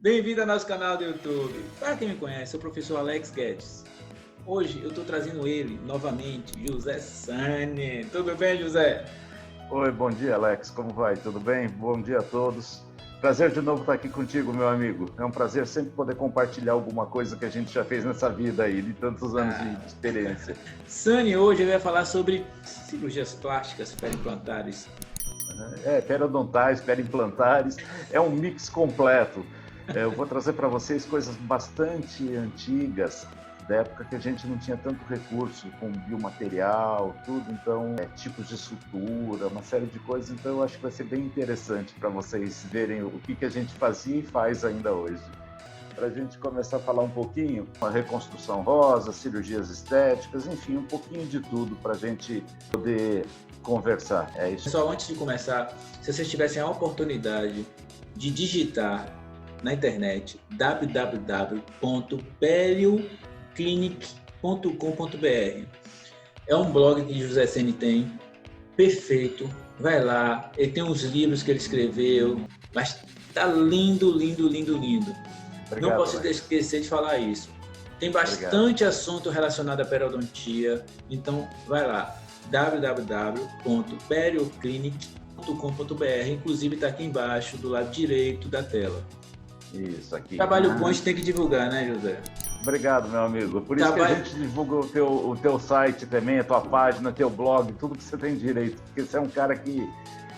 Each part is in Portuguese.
Bem-vindo ao nosso canal do YouTube. Para quem me conhece, sou o professor Alex Guedes. Hoje eu estou trazendo ele, novamente, José Sani. Tudo bem, José? Oi, bom dia, Alex. Como vai? Tudo bem? Bom dia a todos. Prazer de novo estar aqui contigo, meu amigo. É um prazer sempre poder compartilhar alguma coisa que a gente já fez nessa vida aí, de tantos anos de experiência. Sani, hoje ele vai falar sobre cirurgias plásticas periimplantares. Periodontais, periimplantares, é um mix completo. Eu vou trazer para vocês coisas bastante antigas, da época que a gente não tinha tanto recurso com biomaterial, tudo, então, tipos de sutura, uma série de coisas, então eu acho que vai ser bem interessante para vocês verem o que a gente fazia e faz ainda hoje. Para a gente começar a falar um pouquinho, uma reconstrução rosa, cirurgias estéticas, enfim, um pouquinho de tudo para a gente poder conversar. É isso. Só antes de começar, se vocês tivessem a oportunidade de digitar na internet www.perioclinic.com.br. É um blog que José Sani tem, perfeito. Vai lá, ele tem uns livros que ele escreveu, mas tá lindo, lindo, lindo, lindo. Obrigado, não posso Alex. esquecer de falar isso. Tem bastante assunto relacionado à periodontia, então vai lá, www.perioclinic.com.br, inclusive está aqui embaixo, do lado direito da tela. Isso aqui. Trabalho bom a gente tem que divulgar, né, José? Obrigado, meu amigo. Por isso que a gente divulga o teu site também, a tua página, teu blog, tudo que você tem direito. Porque você é um cara que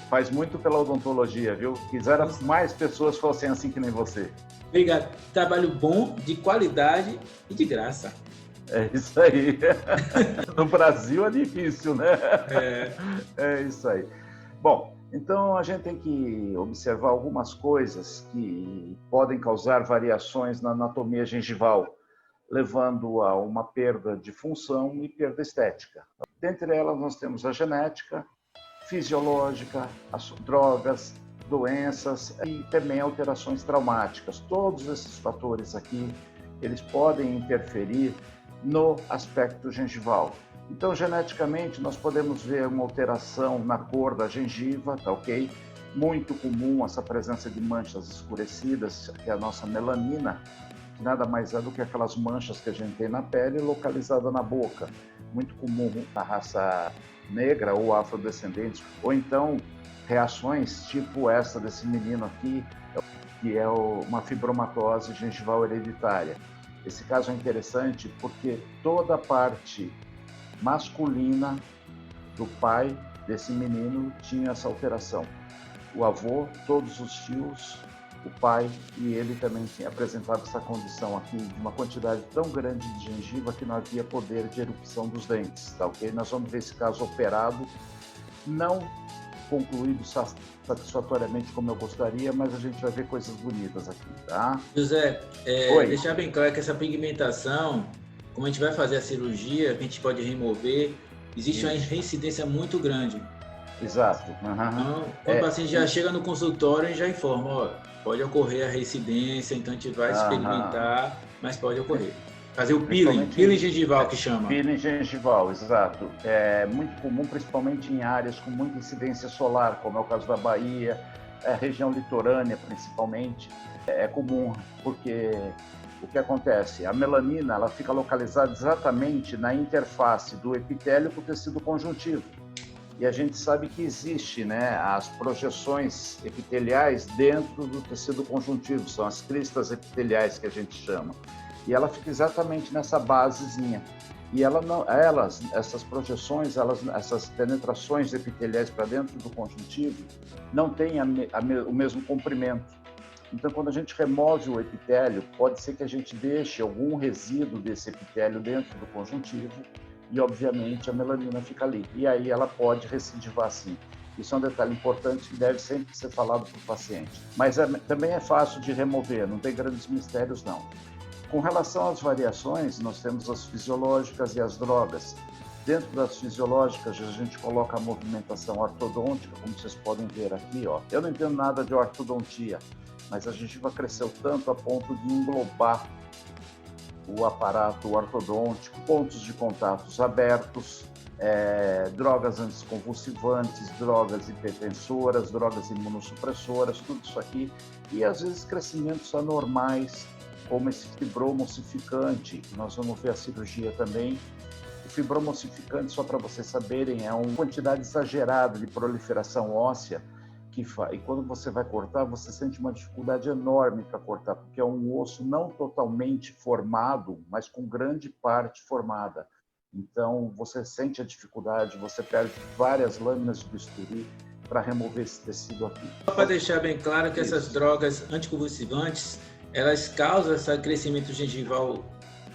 faz muito pela odontologia, viu? Quisera mais pessoas fossem assim que nem você. Obrigado. Trabalho bom, de qualidade e de graça. É isso aí. No Brasil é difícil, né? É isso aí. Bom, então a gente tem que observar algumas coisas que podem causar variações na anatomia gengival, levando a uma perda de função e perda estética. Dentre elas nós temos a genética, fisiológica, as drogas, doenças e também alterações traumáticas. Todos esses fatores aqui, eles podem interferir no aspecto gengival. Então, geneticamente, nós podemos ver uma alteração na cor da gengiva, tá ok? Muito comum essa presença de manchas escurecidas, que é a nossa melanina, que nada mais é do que aquelas manchas que a gente tem na pele localizada na boca. Muito comum na raça negra ou afrodescendentes, ou então reações tipo essa desse menino aqui, que é uma fibromatose gengival hereditária. Esse caso é interessante porque toda a parte masculina do pai desse menino tinha essa alteração. O avô, todos os tios, o pai e ele também tinha apresentado essa condição aqui de uma quantidade tão grande de gengiva que não havia poder de erupção dos dentes, tá ok? Nós vamos ver esse caso operado, não concluído satisfatoriamente como eu gostaria, mas a gente vai ver coisas bonitas aqui, tá? José, deixar bem claro que essa pigmentação, como a gente vai fazer a cirurgia, a gente pode remover, existe uma reincidência muito grande. Exato. Então, quando o paciente já chega no consultório, a gente já informa, ó, pode ocorrer a reincidência, então a gente vai experimentar, mas pode ocorrer. Fazer o peeling gengival que chama. Peeling gengival, exato. É muito comum, principalmente em áreas com muita incidência solar, como é o caso da Bahia, região litorânea principalmente. É comum, porque o que acontece? A melanina ela fica localizada exatamente na interface do epitélio com o tecido conjuntivo. E a gente sabe que existe, né, as projeções epiteliais dentro do tecido conjuntivo, são as cristas epiteliais que a gente chama. E ela fica exatamente nessa basezinha. E essas projeções, essas penetrações epiteliais para dentro do conjuntivo não têm o mesmo comprimento. Então, quando a gente remove o epitélio, pode ser que a gente deixe algum resíduo desse epitélio dentro do conjuntivo e, obviamente, a melanina fica ali. E aí ela pode recidivar sim. Isso é um detalhe importante que deve sempre ser falado para o paciente. Mas também é fácil de remover, não tem grandes mistérios, não. Com relação às variações, nós temos as fisiológicas e as drogas. Dentro das fisiológicas, a gente coloca a movimentação ortodôntica, como vocês podem ver aqui, ó. Eu não entendo nada de ortodontia, mas a gengiva cresceu tanto a ponto de englobar o aparato ortodôntico, pontos de contatos abertos, drogas anticonvulsivantes, drogas hipertensoras, drogas imunossupressoras, tudo isso aqui. E às vezes crescimentos anormais, como esse fibromossificante, que nós vamos ver a cirurgia também. O fibromossificante, só para vocês saberem, é uma quantidade exagerada de proliferação óssea, e quando você vai cortar, você sente uma dificuldade enorme para cortar, porque é um osso não totalmente formado, mas com grande parte formada. Então, você sente a dificuldade, você perde várias lâminas de bisturi para remover esse tecido aqui. Só para deixar bem claro que essas drogas anticonvulsivantes, elas causam esse crescimento gengival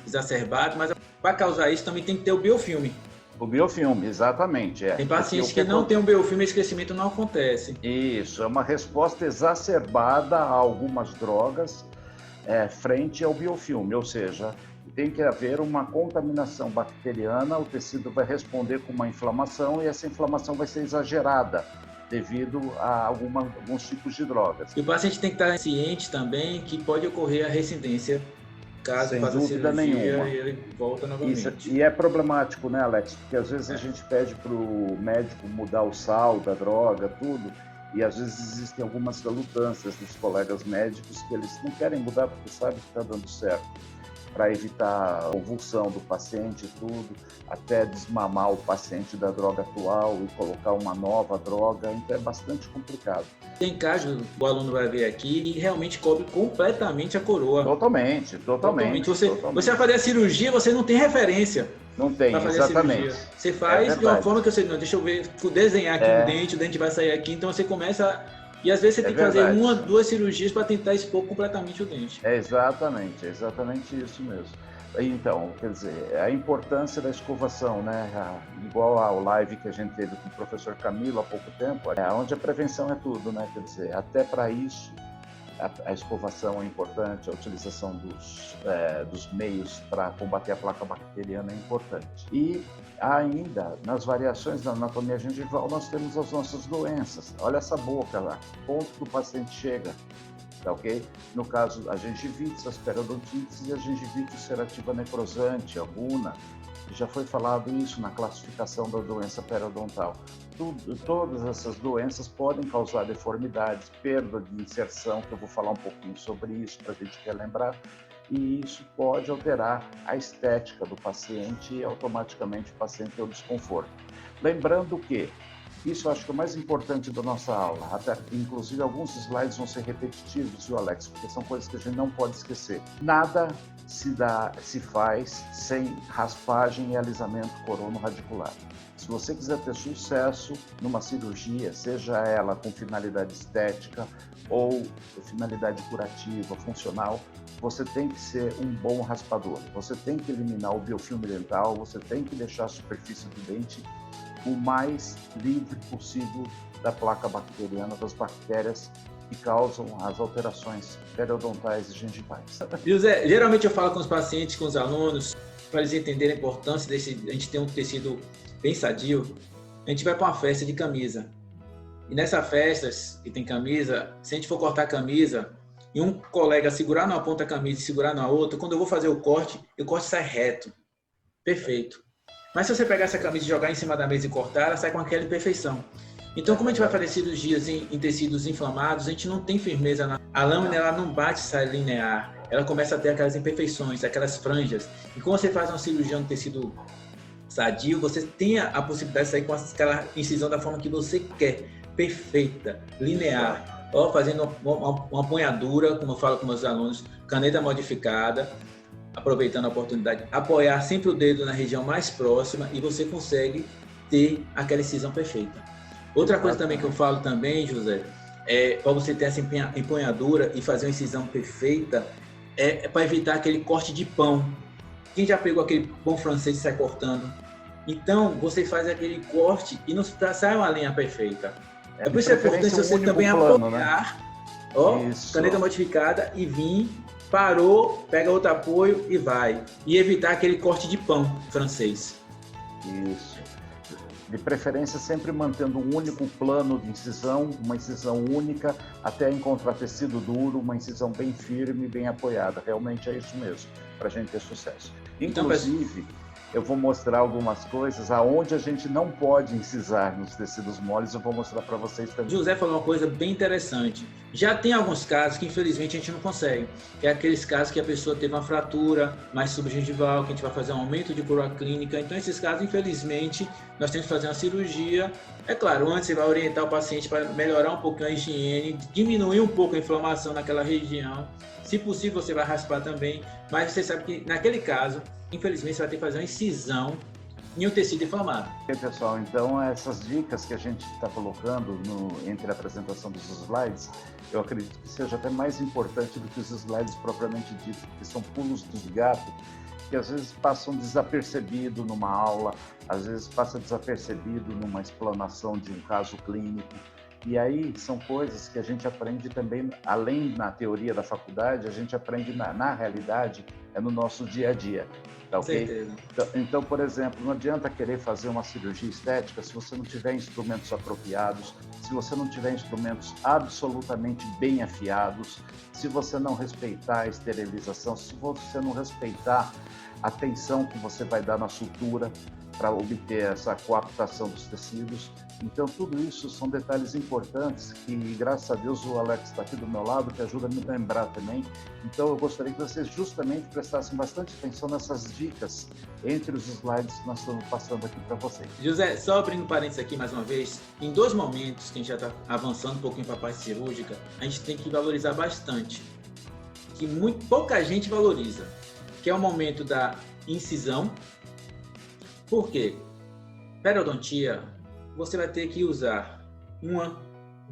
exacerbado, mas para causar isso também tem que ter o biofilme. O biofilme, exatamente. Tem pacientes que não têm o biofilme e esse crescimento não acontece. Isso, é uma resposta exacerbada a algumas drogas frente ao biofilme, ou seja, tem que haver uma contaminação bacteriana, o tecido vai responder com uma inflamação e essa inflamação vai ser exagerada devido a alguns tipos de drogas. E o paciente tem que estar ciente também que pode ocorrer a reincidência caso sem faça dúvida nenhuma. E ele volta novamente. Isso, e é problemático, né, Alex? Porque às vezes a gente pede para o médico mudar o sal da droga, tudo, e às vezes existem algumas relutâncias dos colegas médicos que eles não querem mudar porque sabem que está dando certo, para evitar a convulsão do paciente e tudo, até desmamar o paciente da droga atual e colocar uma nova droga, então é bastante complicado. Tem casos, o aluno vai ver aqui, e realmente cobre completamente a coroa. Totalmente. Você vai fazer a cirurgia, você não tem referência. Não tem, exatamente. Você faz de uma forma que você, não, deixa eu ver, desenhar aqui o dente vai sair aqui, então você começa... E às vezes você tem que fazer 1 ou 2 cirurgias para tentar expor completamente o dente. É exatamente isso mesmo. Então, quer dizer, a importância da escovação, né? Igual ao live que a gente teve com o professor Camilo há pouco tempo, onde a prevenção é tudo, né? Quer dizer, até para isso, a escovação é importante, a utilização dos meios para combater a placa bacteriana é importante. E ainda, nas variações da anatomia gengival, nós temos as nossas doenças. Olha essa boca lá, ponto que o paciente chega, tá ok? No caso, a gengivite, as periodontites e a gengivite ulcerativa necrosante, a GUNA. Já foi falado isso na classificação da doença periodontal. Todas essas doenças podem causar deformidades, perda de inserção, que eu vou falar um pouquinho sobre isso para a gente relembrar, e isso pode alterar a estética do paciente e automaticamente o paciente tem o desconforto. Lembrando que isso eu acho que é o mais importante da nossa aula, até inclusive alguns slides vão ser repetitivos, viu, Alex? Porque são coisas que a gente não pode esquecer. Nada se faz sem raspagem e alisamento corono-radicular. Se você quiser ter sucesso numa cirurgia, seja ela com finalidade estética ou finalidade curativa, funcional, você tem que ser um bom raspador. Você tem que eliminar o biofilme dental, você tem que deixar a superfície do dente o mais livre possível da placa bacteriana, das bactérias que causam as alterações periodontais e gengivais. José, geralmente eu falo com os pacientes, com os alunos, para eles entenderem a importância a gente ter um tecido bem sadio. A gente vai para uma festa de camisa. E nessa festa que tem camisa, se a gente for cortar a camisa e um colega segurar numa ponta da camisa e segurar na outra, quando eu vou fazer o corte sai reto. Perfeito. Mas se você pegar essa camisa e jogar em cima da mesa e cortar, ela sai com aquela imperfeição. Então, como a gente vai fazer cirurgias em tecidos inflamados, a gente não tem firmeza. A lâmina ela não bate e sai linear. Ela começa a ter aquelas imperfeições, aquelas franjas. E quando você faz uma cirurgia no tecido sadio, você tem a possibilidade de sair com aquela incisão da forma que você quer. Perfeita, linear. Ó, fazendo uma apanhadura, como eu falo com meus alunos, caneta modificada, aproveitando a oportunidade, apoiar sempre o dedo na região mais próxima e você consegue ter aquela incisão perfeita. Outra coisa também que eu falo também, José, para você ter essa empunhadura e fazer uma incisão perfeita, é para evitar aquele corte de pão. Quem já pegou aquele pão francês e sai cortando? Então, você faz aquele corte e não sai uma linha perfeita. É por isso que é importante você também apoiar, caneta modificada e vir, parou, pega outro apoio e vai. E evitar aquele corte de pão francês. Isso. De preferência sempre mantendo um único plano de incisão, uma incisão única, até encontrar tecido duro, uma incisão bem firme, bem apoiada. Realmente é isso mesmo, para a gente ter sucesso. Inclusive, eu vou mostrar algumas coisas aonde a gente não pode incisar nos tecidos moles, eu vou mostrar para vocês também. José falou uma coisa bem interessante. Já tem alguns casos que infelizmente a gente não consegue. É aqueles casos que a pessoa teve uma fratura mais subgengival, que a gente vai fazer um aumento de coroa clínica. Então, esses casos, infelizmente, nós temos que fazer uma cirurgia. É claro, antes você vai orientar o paciente para melhorar um pouquinho a higiene, diminuir um pouco a inflamação naquela região. Se possível, você vai raspar também. Mas você sabe que, naquele caso, infelizmente, você vai ter que fazer uma incisão em um tecido inflamado. Ok, pessoal, então essas dicas que a gente está colocando entre a apresentação dos slides, eu acredito que seja até mais importante do que os slides propriamente ditos, porque são pulos do gato que às vezes passam desapercebido numa aula, às vezes passa desapercebido numa explanação de um caso clínico. E aí são coisas que a gente aprende também, além na teoria da faculdade, a gente aprende na realidade, é no nosso dia a dia. Tá, ok? Então, por exemplo, não adianta querer fazer uma cirurgia estética se você não tiver instrumentos apropriados, se você não tiver instrumentos absolutamente bem afiados, se você não respeitar a esterilização, se você não respeitar a tensão que você vai dar na sutura para obter essa coaptação dos tecidos. Então, tudo isso são detalhes importantes que, graças a Deus, o Alex está aqui do meu lado, que ajuda a me lembrar também. Então, eu gostaria que vocês justamente prestassem bastante atenção nessas dicas entre os slides que nós estamos passando aqui para vocês. José, só abrindo parênteses aqui mais uma vez, em 2 momentos que a gente já está avançando um pouquinho para a parte cirúrgica, a gente tem que valorizar bastante, que pouca gente valoriza, que é o momento da incisão. Por quê? Periodontia, você vai ter que usar 1,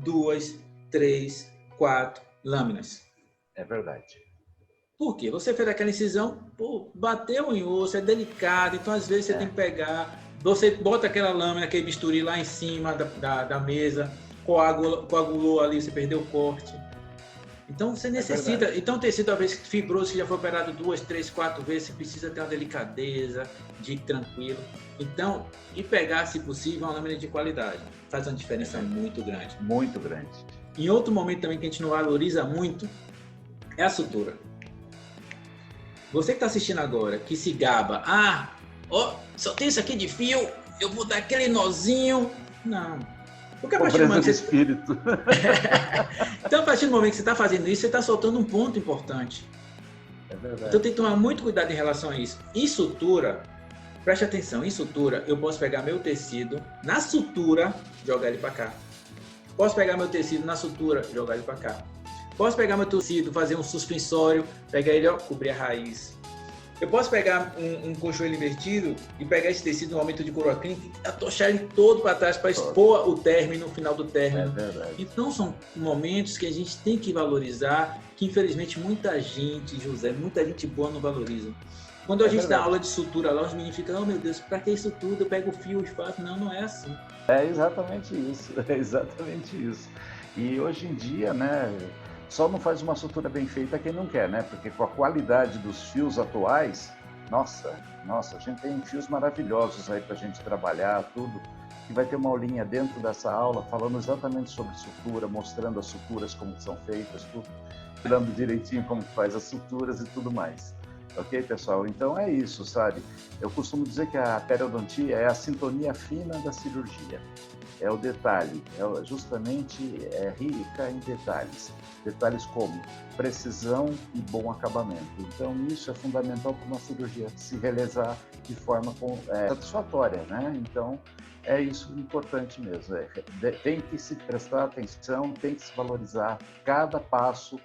2, 3, 4 lâminas. É verdade. Por quê? Você fez aquela incisão, bateu em osso, é delicado, então às vezes você tem que pegar, você bota aquela lâmina, aquele bisturi lá em cima da mesa, coagulou ali, você perdeu o corte. Então você necessita, então o tecido talvez fibroso que já foi operado 2, 3, 4 vezes, você precisa ter uma delicadeza, de ir tranquilo. Então, e pegar, se possível, uma lâmina de qualidade. Faz uma diferença muito grande. Muito grande. Em outro momento também que a gente não valoriza muito, é a sutura. Você que está assistindo agora, que se gaba, só tem isso aqui de fio, eu vou dar aquele nozinho. Não. Porque a partir do momento que você... espírito. Então, a partir do momento que você está fazendo isso, você está soltando um ponto importante. É verdade. Então, tem que tomar muito cuidado em relação a isso. Em sutura, preste atenção, em sutura, eu posso pegar meu tecido na sutura, jogar ele para cá. Posso pegar meu tecido na sutura, jogar ele para cá. Posso pegar meu tecido, fazer um suspensório, pegar ele, cobrir a raiz. Eu posso pegar um colchão invertido e pegar esse tecido no aumento de coroa clínica e atochar ele todo para trás para expor o término, o final do término. É verdade. Então, são momentos que a gente tem que valorizar, que infelizmente muita gente, José, muita gente boa não valoriza. Quando a gente dá aula de sutura lá, os meninos ficam, meu Deus, para que isso tudo? Eu pego o fio e faço. Não, não é assim. É exatamente isso, E hoje em dia, né, só não faz uma sutura bem feita quem não quer, né? Porque com a qualidade dos fios atuais, nossa, a gente tem fios maravilhosos aí para a gente trabalhar, tudo. E vai ter uma aulinha dentro dessa aula falando exatamente sobre sutura, mostrando as suturas, como são feitas, tudo, falando direitinho como faz as suturas e tudo mais. Ok, pessoal? Então é isso, sabe? Eu costumo dizer que a periodontia é a sintonia fina da cirurgia. É o detalhe, justamente rica em detalhes. Detalhes como precisão e bom acabamento. Então isso é fundamental para uma cirurgia se realizar de forma satisfatória, né? Então é isso importante mesmo. Tem que se prestar atenção, tem que se valorizar cada passo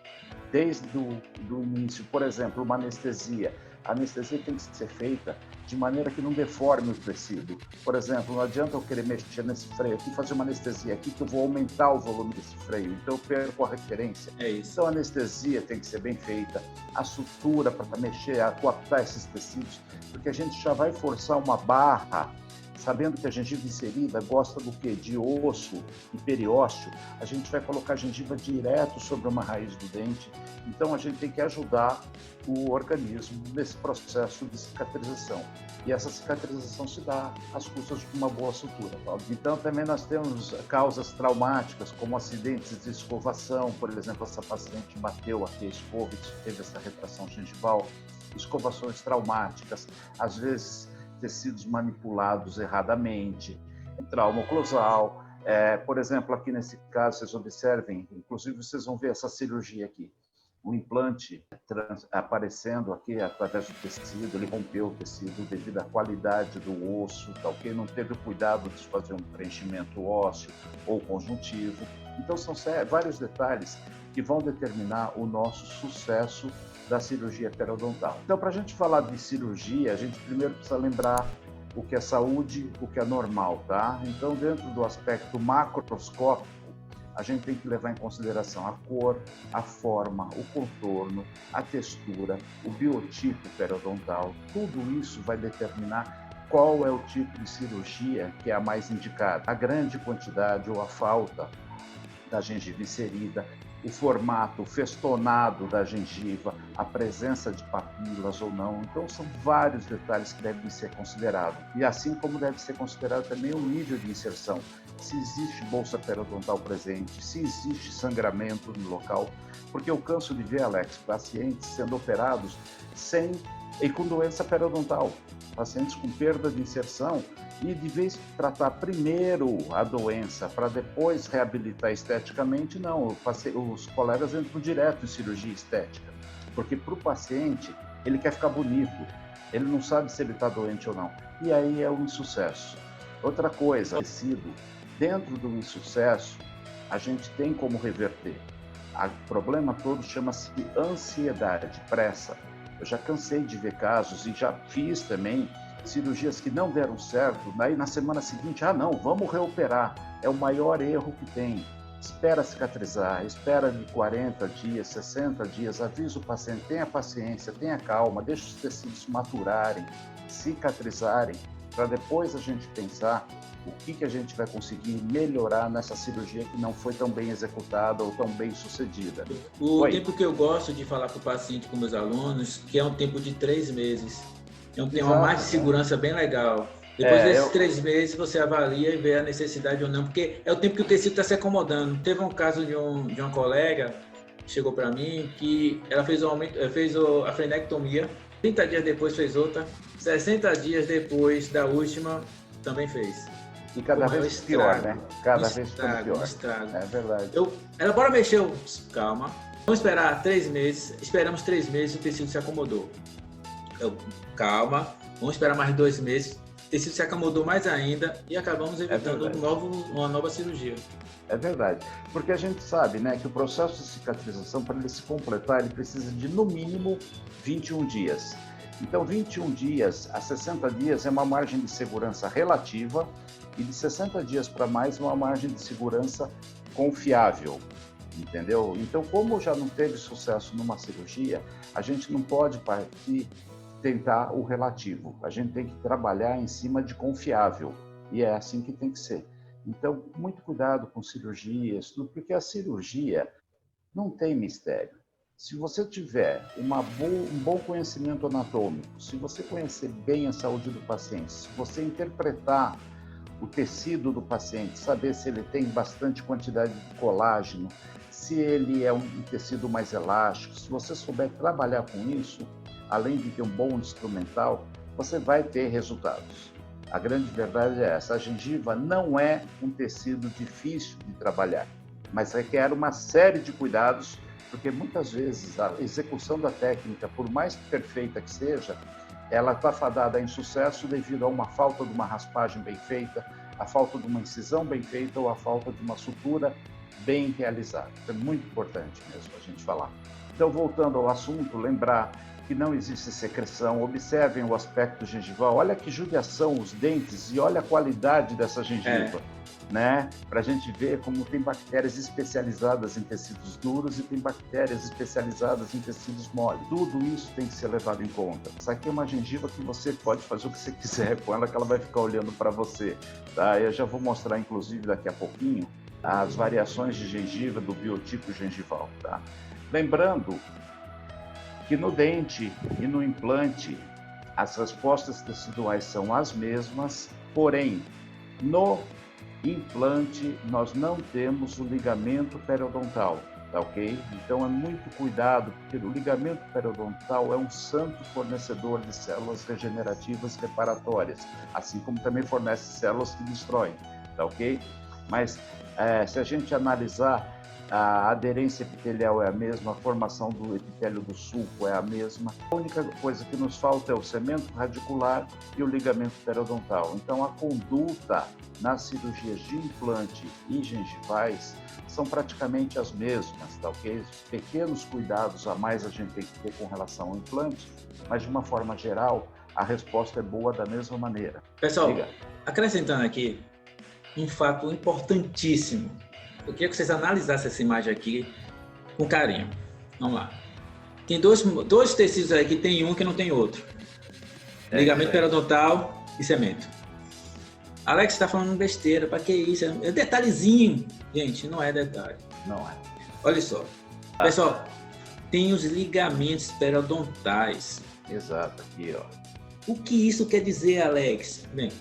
desde do início. Por exemplo, uma anestesia. A anestesia tem que ser feita de maneira que não deforme o tecido. Por exemplo, não adianta eu querer mexer nesse freio aqui, fazer uma anestesia aqui que eu vou aumentar o volume desse freio, então eu perco a referência. É isso. Então a anestesia tem que ser bem feita, a sutura para mexer, coaptar esses tecidos, porque a gente já vai forçar uma barra, sabendo que a gengiva inserida gosta do quê? De osso e periósteo, a gente vai colocar a gengiva direto sobre uma raiz do dente, então a gente tem que ajudar o organismo nesse processo de cicatrização. E essa cicatrização se dá às custas de uma boa sutura. Tá? Então também nós temos causas traumáticas, como acidentes de escovação, por exemplo, essa paciente bateu aqui a escova e teve essa retração gengival, escovações traumáticas, às vezes tecidos manipulados erradamente, trauma oclusal. Por exemplo, aqui nesse caso, vocês observem, inclusive vocês vão ver essa cirurgia aqui, o implante aparecendo aqui através do tecido, ele rompeu o tecido devido à qualidade do osso, tá, ok? Não teve o cuidado de fazer um preenchimento ósseo ou conjuntivo. Então, são vários detalhes que vão determinar o nosso sucesso da cirurgia periodontal. Então, para a gente falar de cirurgia, a gente primeiro precisa lembrar o que é saúde, o que é normal, tá? Então, dentro do aspecto macroscópico, a gente tem que levar em consideração a cor, a forma, o contorno, a textura, o biotipo periodontal. Tudo isso vai determinar qual é o tipo de cirurgia que é a mais indicada. A grande quantidade ou a falta da gengiva inserida, o formato festonado da gengiva, a presença de papilas ou não. Então, são vários detalhes que devem ser considerados. E assim como deve ser considerado também o nível de inserção. Se existe bolsa periodontal presente, se existe sangramento no local. Porque eu canso de ver, Alex, pacientes sendo operados e com doença periodontal. Pacientes com perda de inserção e de vez de tratar primeiro a doença para depois reabilitar esteticamente, não. Os colegas entram direto em cirurgia estética. Porque para o paciente, ele quer ficar bonito. Ele não sabe se ele está doente ou não. E aí é um insucesso. Outra coisa, dentro do insucesso, a gente tem como reverter. O problema todo chama-se ansiedade, pressa. Eu já cansei de ver casos e já fiz também cirurgias que não deram certo. Daí na semana seguinte, não, vamos reoperar. É o maior erro que tem. Espera cicatrizar, espera de 40 dias, 60 dias, avisa o paciente, tenha paciência, tenha calma, deixa os tecidos maturarem, cicatrizarem, para depois a gente pensar o que a gente vai conseguir melhorar nessa cirurgia que não foi tão bem executada ou tão bem sucedida. O tempo que eu gosto de falar para o paciente, com meus alunos, que é um tempo de 3 meses. Tem uma margem de segurança bem legal. Depois desses 3 meses, você avalia e vê a necessidade ou não, porque é o tempo que o tecido está se acomodando. Teve um caso de uma colega que chegou para mim, que ela fez a frenectomia, 30 dias depois fez outra, 60 dias depois da última, também fez. E cada vez pior, né? Cada vez pior. Estrago. É verdade. Ela, bora mexer, calma. Vamos esperar 3 meses. Esperamos 3 meses e o tecido se acomodou. Calma, vamos esperar mais 2 meses. O tecido se acomodou mais ainda e acabamos evitando uma nova cirurgia. É verdade. Porque a gente sabe, né, que o processo de cicatrização, para ele se completar, ele precisa de, no mínimo, 21 dias. Então, 21 dias a 60 dias é uma margem de segurança relativa e de 60 dias para mais uma margem de segurança confiável, entendeu? Então, como já não teve sucesso numa cirurgia, a gente não pode tentar o relativo. A gente tem que trabalhar em cima de confiável e é assim que tem que ser. Então, muito cuidado com cirurgias, porque a cirurgia não tem mistério. Se você tiver um bom conhecimento anatômico, se você conhecer bem a saúde do paciente, se você interpretar o tecido do paciente, saber se ele tem bastante quantidade de colágeno, se ele é um tecido mais elástico, se você souber trabalhar com isso, além de ter um bom instrumental, você vai ter resultados. A grande verdade é essa, a gengiva não é um tecido difícil de trabalhar, mas requer uma série de cuidados, porque muitas vezes a execução da técnica, por mais perfeita que seja, ela está fadada a insucesso devido a uma falta de uma raspagem bem feita, a falta de uma incisão bem feita ou a falta de uma sutura bem realizada. É muito importante mesmo a gente falar. Então, voltando ao assunto, lembrar que não existe secreção, observem o aspecto gengival, olha que judiação os dentes e olha a qualidade dessa gengiva, né? Para a gente ver como tem bactérias especializadas em tecidos duros e tem bactérias especializadas em tecidos moles. Tudo isso tem que ser levado em conta. Essa aqui é uma gengiva que você pode fazer o que você quiser com ela, que ela vai ficar olhando para você, tá? Eu já vou mostrar, inclusive, daqui a pouquinho, as variações de gengiva do biotipo gengival, tá? Lembrando que no dente e no implante as respostas teciduais são as mesmas, porém no implante nós não temos o ligamento periodontal. tá ok? Então é muito cuidado, porque o ligamento periodontal é um santo fornecedor de células regenerativas e reparatórias, assim como também fornece células que destroem, tá ok? Mas se a gente analisar, a aderência epitelial é a mesma, a formação do epitélio do sulco é a mesma. A única coisa que nos falta é o cemento radicular e o ligamento periodontal. Então, a conduta nas cirurgias de implante e gengivais são praticamente as mesmas, tá ok? Pequenos cuidados a mais a gente tem que ter com relação ao implante, mas de uma forma geral, a resposta é boa da mesma maneira. Pessoal, acrescentando aqui um fato importantíssimo. Eu queria que vocês analisassem essa imagem aqui com carinho. Vamos lá. Tem dois tecidos aí que tem um que não tem outro. Ligamento periodontal e cemento. Alex está falando besteira. Para que isso? É detalhezinho. Gente, não é detalhe. Não é. Olha só. Pessoal, tem os ligamentos periodontais. Exato, aqui, ó. O que isso quer dizer, Alex? Bem,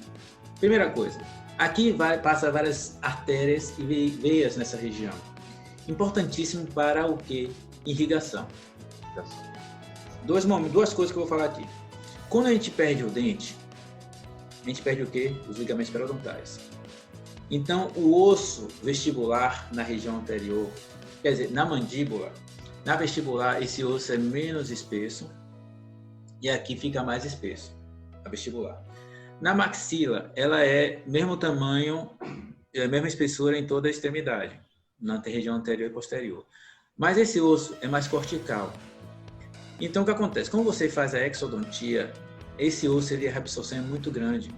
primeira coisa. Aqui passa várias artérias e veias nessa região. Importantíssimo para o quê? Irrigação. Duas coisas que eu vou falar aqui. Quando a gente perde o dente, a gente perde o quê? Os ligamentos periodontais. Então, o osso vestibular na região anterior, quer dizer, na mandíbula, na vestibular, esse osso é menos espesso e aqui fica mais espesso, a vestibular. Na maxila, ela é mesmo tamanho, a mesma espessura em toda a extremidade, na região anterior e posterior. Mas esse osso é mais cortical. Então, o que acontece? Quando você faz a exodontia, esse osso, a reabsorção é muito grande.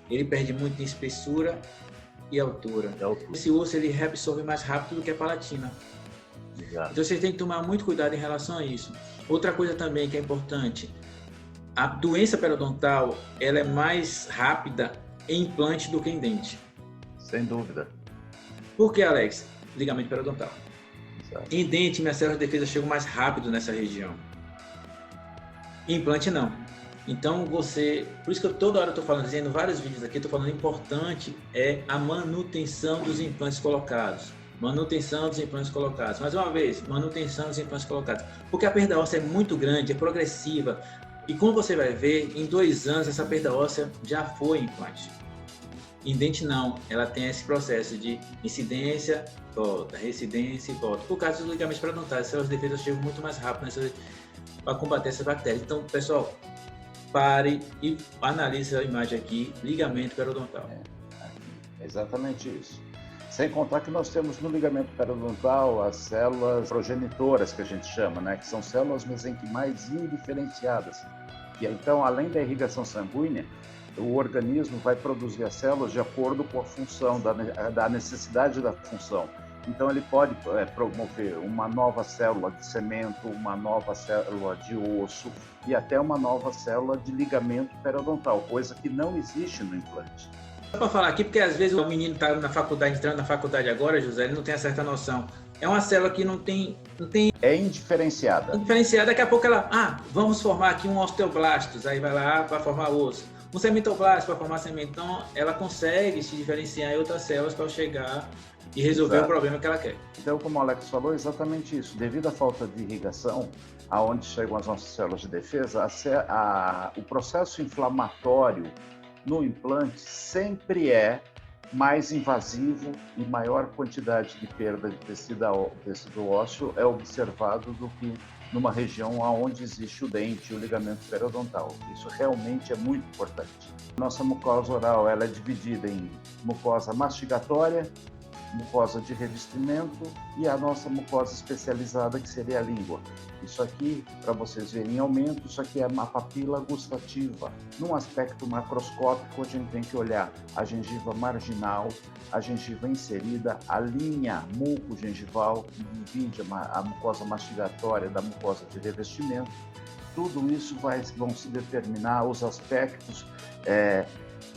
Ele perde muito em espessura e altura. Esse osso, ele reabsorve mais rápido do que a palatina. Exato. Então, vocês têm que tomar muito cuidado em relação a isso. Outra coisa também que é importante, a doença periodontal, ela é mais rápida em implante do que em dente. Sem dúvida. Por que, Alex? Ligamento periodontal. Exato. Em dente, minhas células de defesa chegam mais rápido nessa região. Em implante, não. Então, por isso que eu toda hora estou falando, dizendo vários vídeos aqui, estou falando, importante é a manutenção dos implantes colocados. Manutenção dos implantes colocados. Mais uma vez, manutenção dos implantes colocados. Porque a perda óssea é muito grande, é progressiva. E como você vai ver, em 2 anos essa perda óssea já foi implante. Em dente não, ela tem esse processo de incidência, volta, recidência e volta. Por causa dos ligamentos periodontais, as células de defesa chegam muito mais rápido para combater essa bactéria. Então, pessoal, pare e analise a imagem aqui, ligamento periodontal. É exatamente isso. Sem contar que nós temos no ligamento periodontal as células progenitoras, que a gente chama, né? Que são células mesenquimais indiferenciadas. E então, além da irrigação sanguínea, o organismo vai produzir as células de acordo com a função, da necessidade da função. Então, ele pode promover uma nova célula de cemento, uma nova célula de osso e até uma nova célula de ligamento periodontal, coisa que não existe no implante. Só para falar aqui, porque às vezes o menino está na faculdade, entrando na faculdade agora, José, ele não tem a certa noção. É uma célula que não tem... É indiferenciada. Indiferenciada, daqui a pouco ela... vamos formar aqui um osteoblastos, aí vai lá para formar osso. Um cementoblasto para formar cemento. Então, ela consegue se diferenciar em outras células para chegar e resolver o problema que ela quer. Então, como o Alex falou, exatamente isso. Devido à falta de irrigação, aonde chegam as nossas células de defesa, o processo inflamatório no implante sempre é mais invasivo e maior quantidade de perda de tecido ósseo é observado do que numa região onde existe o dente e o ligamento periodontal. Isso realmente é muito importante. Nossa mucosa oral ela é dividida em mucosa mastigatória, mucosa de revestimento e a nossa mucosa especializada, que seria a língua. Isso aqui, para vocês verem em aumento, isso aqui é uma papila gustativa. Num aspecto macroscópico, a gente tem que olhar a gengiva marginal, a gengiva inserida, a linha muco-gengival, que divide a mucosa mastigatória da mucosa de revestimento. Tudo isso vão se determinar os aspectos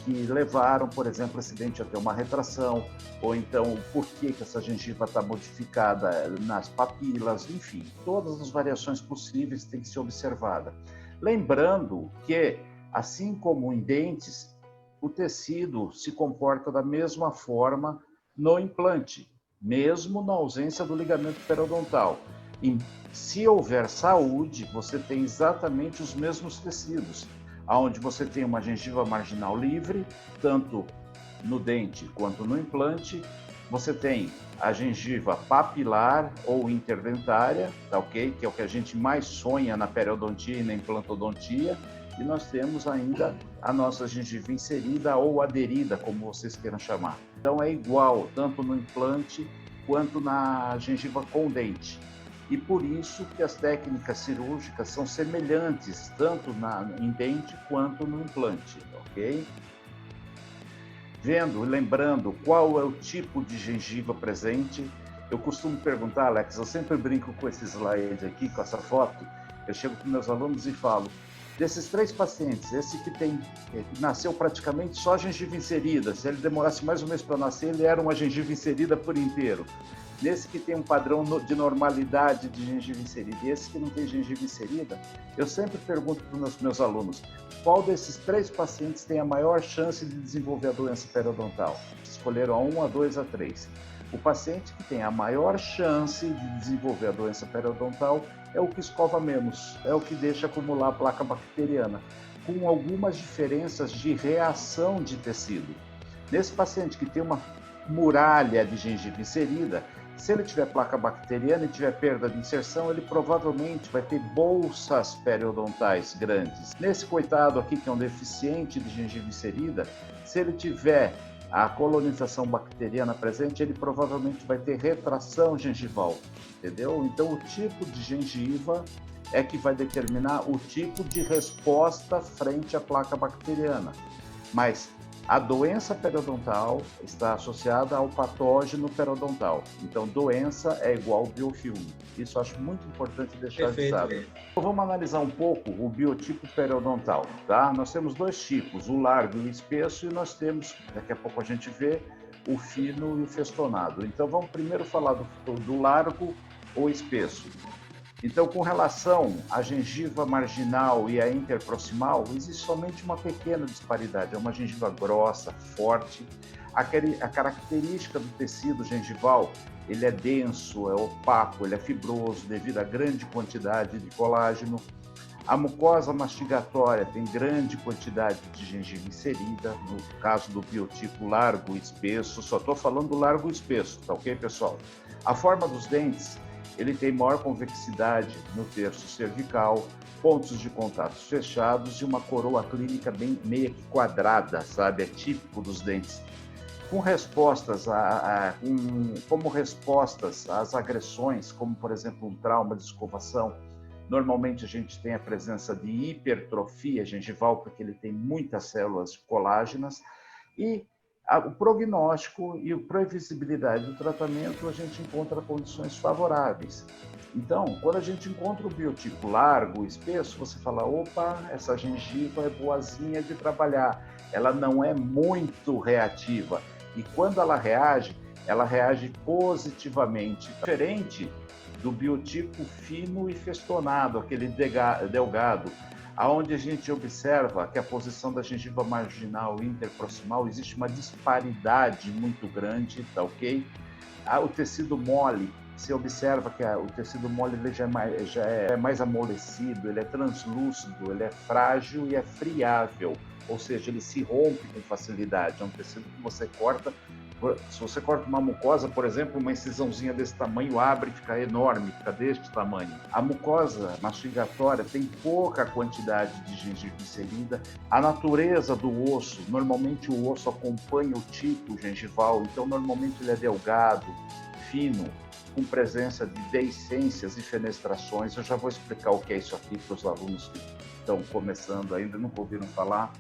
que levaram, por exemplo, esse dente a ter uma retração, ou então o porquê que essa gengiva está modificada nas papilas, enfim, todas as variações possíveis têm que ser observadas. Lembrando que, assim como em dentes, o tecido se comporta da mesma forma no implante. mesmo na ausência do ligamento periodontal. E se houver saúde, você tem exatamente os mesmos tecidos, onde você tem uma gengiva marginal livre, tanto no dente quanto no implante. Você tem a gengiva papilar ou interdentária, tá ok? Que é o que a gente mais sonha na periodontia e na implantodontia. E nós temos ainda a nossa gengiva inserida ou aderida, como vocês queiram chamar. Então é igual, tanto no implante quanto na gengiva com dente. E por isso que as técnicas cirúrgicas são semelhantes, tanto em dente quanto no implante, ok? Vendo, lembrando qual é o tipo de gengiva presente, eu costumo perguntar, Alex, eu sempre brinco com esse slide aqui, com essa foto, eu chego para meus alunos e falo, desses 3 pacientes, esse que nasceu praticamente só gengiva inserida, se ele demorasse mais um mês para nascer, ele era uma gengiva inserida por inteiro. Nesse que tem um padrão de normalidade de gengiva inserida e esse que não tem gengiva inserida, eu sempre pergunto para os meus alunos, qual desses 3 pacientes tem a maior chance de desenvolver a doença periodontal? Escolheram a 1, a 2, a 3. O paciente que tem a maior chance de desenvolver a doença periodontal é o que escova menos, é o que deixa acumular a placa bacteriana, com algumas diferenças de reação de tecido. Nesse paciente que tem uma muralha de gengiva inserida, se ele tiver placa bacteriana e tiver perda de inserção, ele provavelmente vai ter bolsas periodontais grandes. Nesse coitado aqui, que é um deficiente de gengiva inserida, se ele tiver a colonização bacteriana presente, ele provavelmente vai ter retração gengival, entendeu? Então, o tipo de gengiva é que vai determinar o tipo de resposta frente à placa bacteriana. Mas a doença periodontal está associada ao patógeno periodontal. Então, doença é igual biofilme. Isso eu acho muito importante deixar avisado. Então, vamos analisar um pouco o biotipo periodontal, tá? Nós temos 2 tipos, o largo e o espesso, e nós temos, daqui a pouco a gente vê, o fino e o festonado. Então, vamos primeiro falar do largo ou espesso. Então, com relação à gengiva marginal e à interproximal, existe somente uma pequena disparidade. É uma gengiva grossa, forte. A característica do tecido gengival, ele é denso, é opaco, ele é fibroso devido à grande quantidade de colágeno. A mucosa mastigatória tem grande quantidade de gengiva inserida, no caso do biotipo largo e espesso. Só estou falando do largo e espesso, tá ok, pessoal? A forma dos dentes, ele tem maior convexidade no terço cervical, pontos de contatos fechados e uma coroa clínica bem meia que quadrada, sabe? É típico dos dentes. Com respostas como respostas às agressões, como por exemplo um trauma de escovação, normalmente a gente tem a presença de hipertrofia gengival, porque ele tem muitas células colágenas, e o prognóstico e a previsibilidade do tratamento, a gente encontra condições favoráveis. Então, quando a gente encontra o biotipo largo, espesso, você fala, opa, essa gengiva é boazinha de trabalhar, ela não é muito reativa. E quando ela reage positivamente, diferente do biotipo fino e festonado, aquele delgado, aonde a gente observa que a posição da gengiva marginal e interproximal existe uma disparidade muito grande, tá ok? O tecido mole, você observa que o tecido mole ele já é mais amolecido, ele é translúcido, ele é frágil e é friável, ou seja, ele se rompe com facilidade. É um tecido que você corta. Se você corta uma mucosa, por exemplo, uma incisãozinha desse tamanho abre e fica enorme, fica deste tamanho. A mucosa mastigatória tem pouca quantidade de gengiva inserida. A natureza do osso, normalmente o osso acompanha o tipo gengival, então normalmente ele é delgado, fino, com presença de deiscências e fenestrações. Eu já vou explicar o que é isso aqui para os alunos que estão começando ainda, nunca ouviram falar.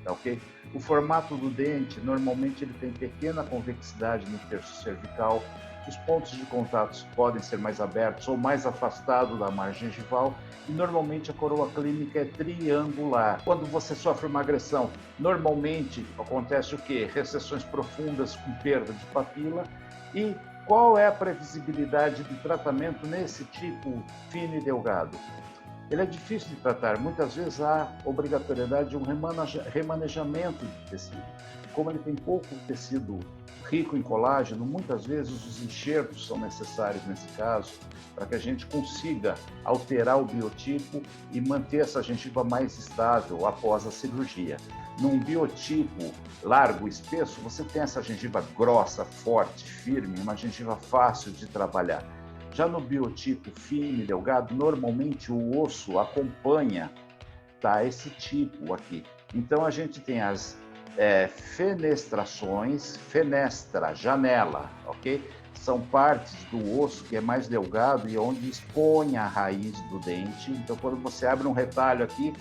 Tá, okay? O formato do dente, normalmente ele tem pequena convexidade no terço cervical, os pontos de contatos podem ser mais abertos ou mais afastados da margem gengival e normalmente a coroa clínica é triangular. Quando você sofre uma agressão, normalmente acontece o quê? Recessões profundas com perda de papila. E qual é a previsibilidade de tratamento nesse tipo fino e delgado? Ele é difícil de tratar, muitas vezes há obrigatoriedade de um remanejamento de tecido. Como ele tem pouco tecido rico em colágeno, muitas vezes os enxertos são necessários nesse caso, para que a gente consiga alterar o biotipo e manter essa gengiva mais estável após a cirurgia. Num biotipo largo, espesso, você tem essa gengiva grossa, forte, firme, uma gengiva fácil de trabalhar. Já no biotipo fino e delgado, normalmente o osso acompanha, tá, esse tipo aqui. Então a gente tem as fenestrações, fenestra, janela, ok? São partes do osso que é mais delgado e onde expõe a raiz do dente. Então, quando você abre um retalho aqui,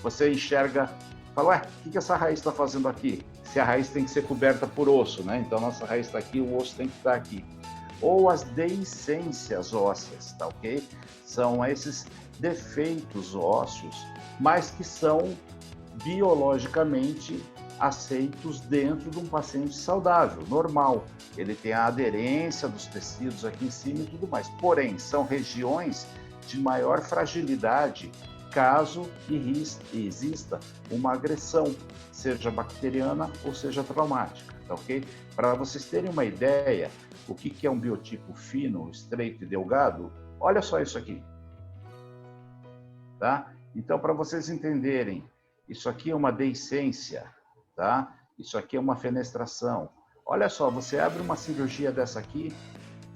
você enxerga, fala, ué, o que essa raiz está fazendo aqui? Se a raiz tem que ser coberta por osso, né? Então, nossa raiz está aqui, o osso tem que estar aqui. Ou as deiscências ósseas, tá ok? São esses defeitos ósseos, mas que são biologicamente aceitos dentro de um paciente saudável, normal. Ele tem a aderência dos tecidos aqui em cima e tudo mais. Porém, são regiões de maior fragilidade caso exista uma agressão, seja bacteriana ou seja traumática, tá ok? Para vocês terem uma ideia, o que é um biotipo fino, estreito e delgado, olha só isso aqui, tá? Então, para vocês entenderem, isso aqui é uma deiscência, tá? Isso aqui é uma fenestração. Olha só, você abre uma cirurgia dessa aqui,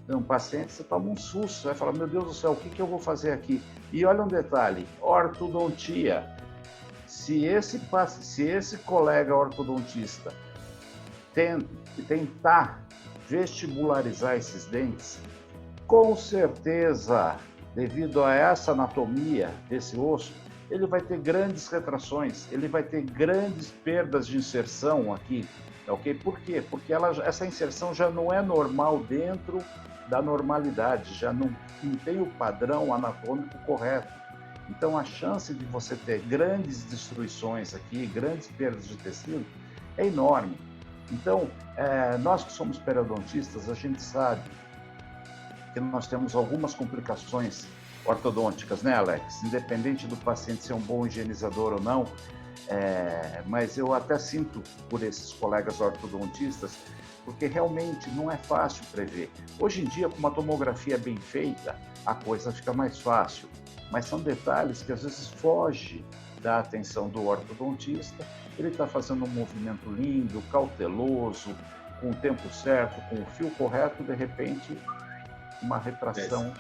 um paciente, você toma um susto, você vai falar, meu Deus do céu, o que eu vou fazer aqui? E olha um detalhe, ortodontia. Se esse colega ortodontista tentar vestibularizar esses dentes, com certeza, devido a essa anatomia desse osso, ele vai ter grandes retrações, ele vai ter grandes perdas de inserção aqui, ok? Por quê? Porque essa inserção já não é normal dentro da normalidade, já não tem o padrão anatômico correto. Então, a chance de você ter grandes destruições aqui, grandes perdas de tecido, é enorme. Então, nós que somos periodontistas, a gente sabe que nós temos algumas complicações ortodônticas, né, Alex? Independente do paciente ser um bom higienizador ou não, mas eu até sinto por esses colegas ortodontistas, porque realmente não é fácil prever. Hoje em dia, com uma tomografia bem feita, a coisa fica mais fácil, mas são detalhes que às vezes fogem da atenção do ortodontista. Ele está fazendo um movimento lindo, cauteloso, com o tempo certo, com o fio correto, de repente, uma retração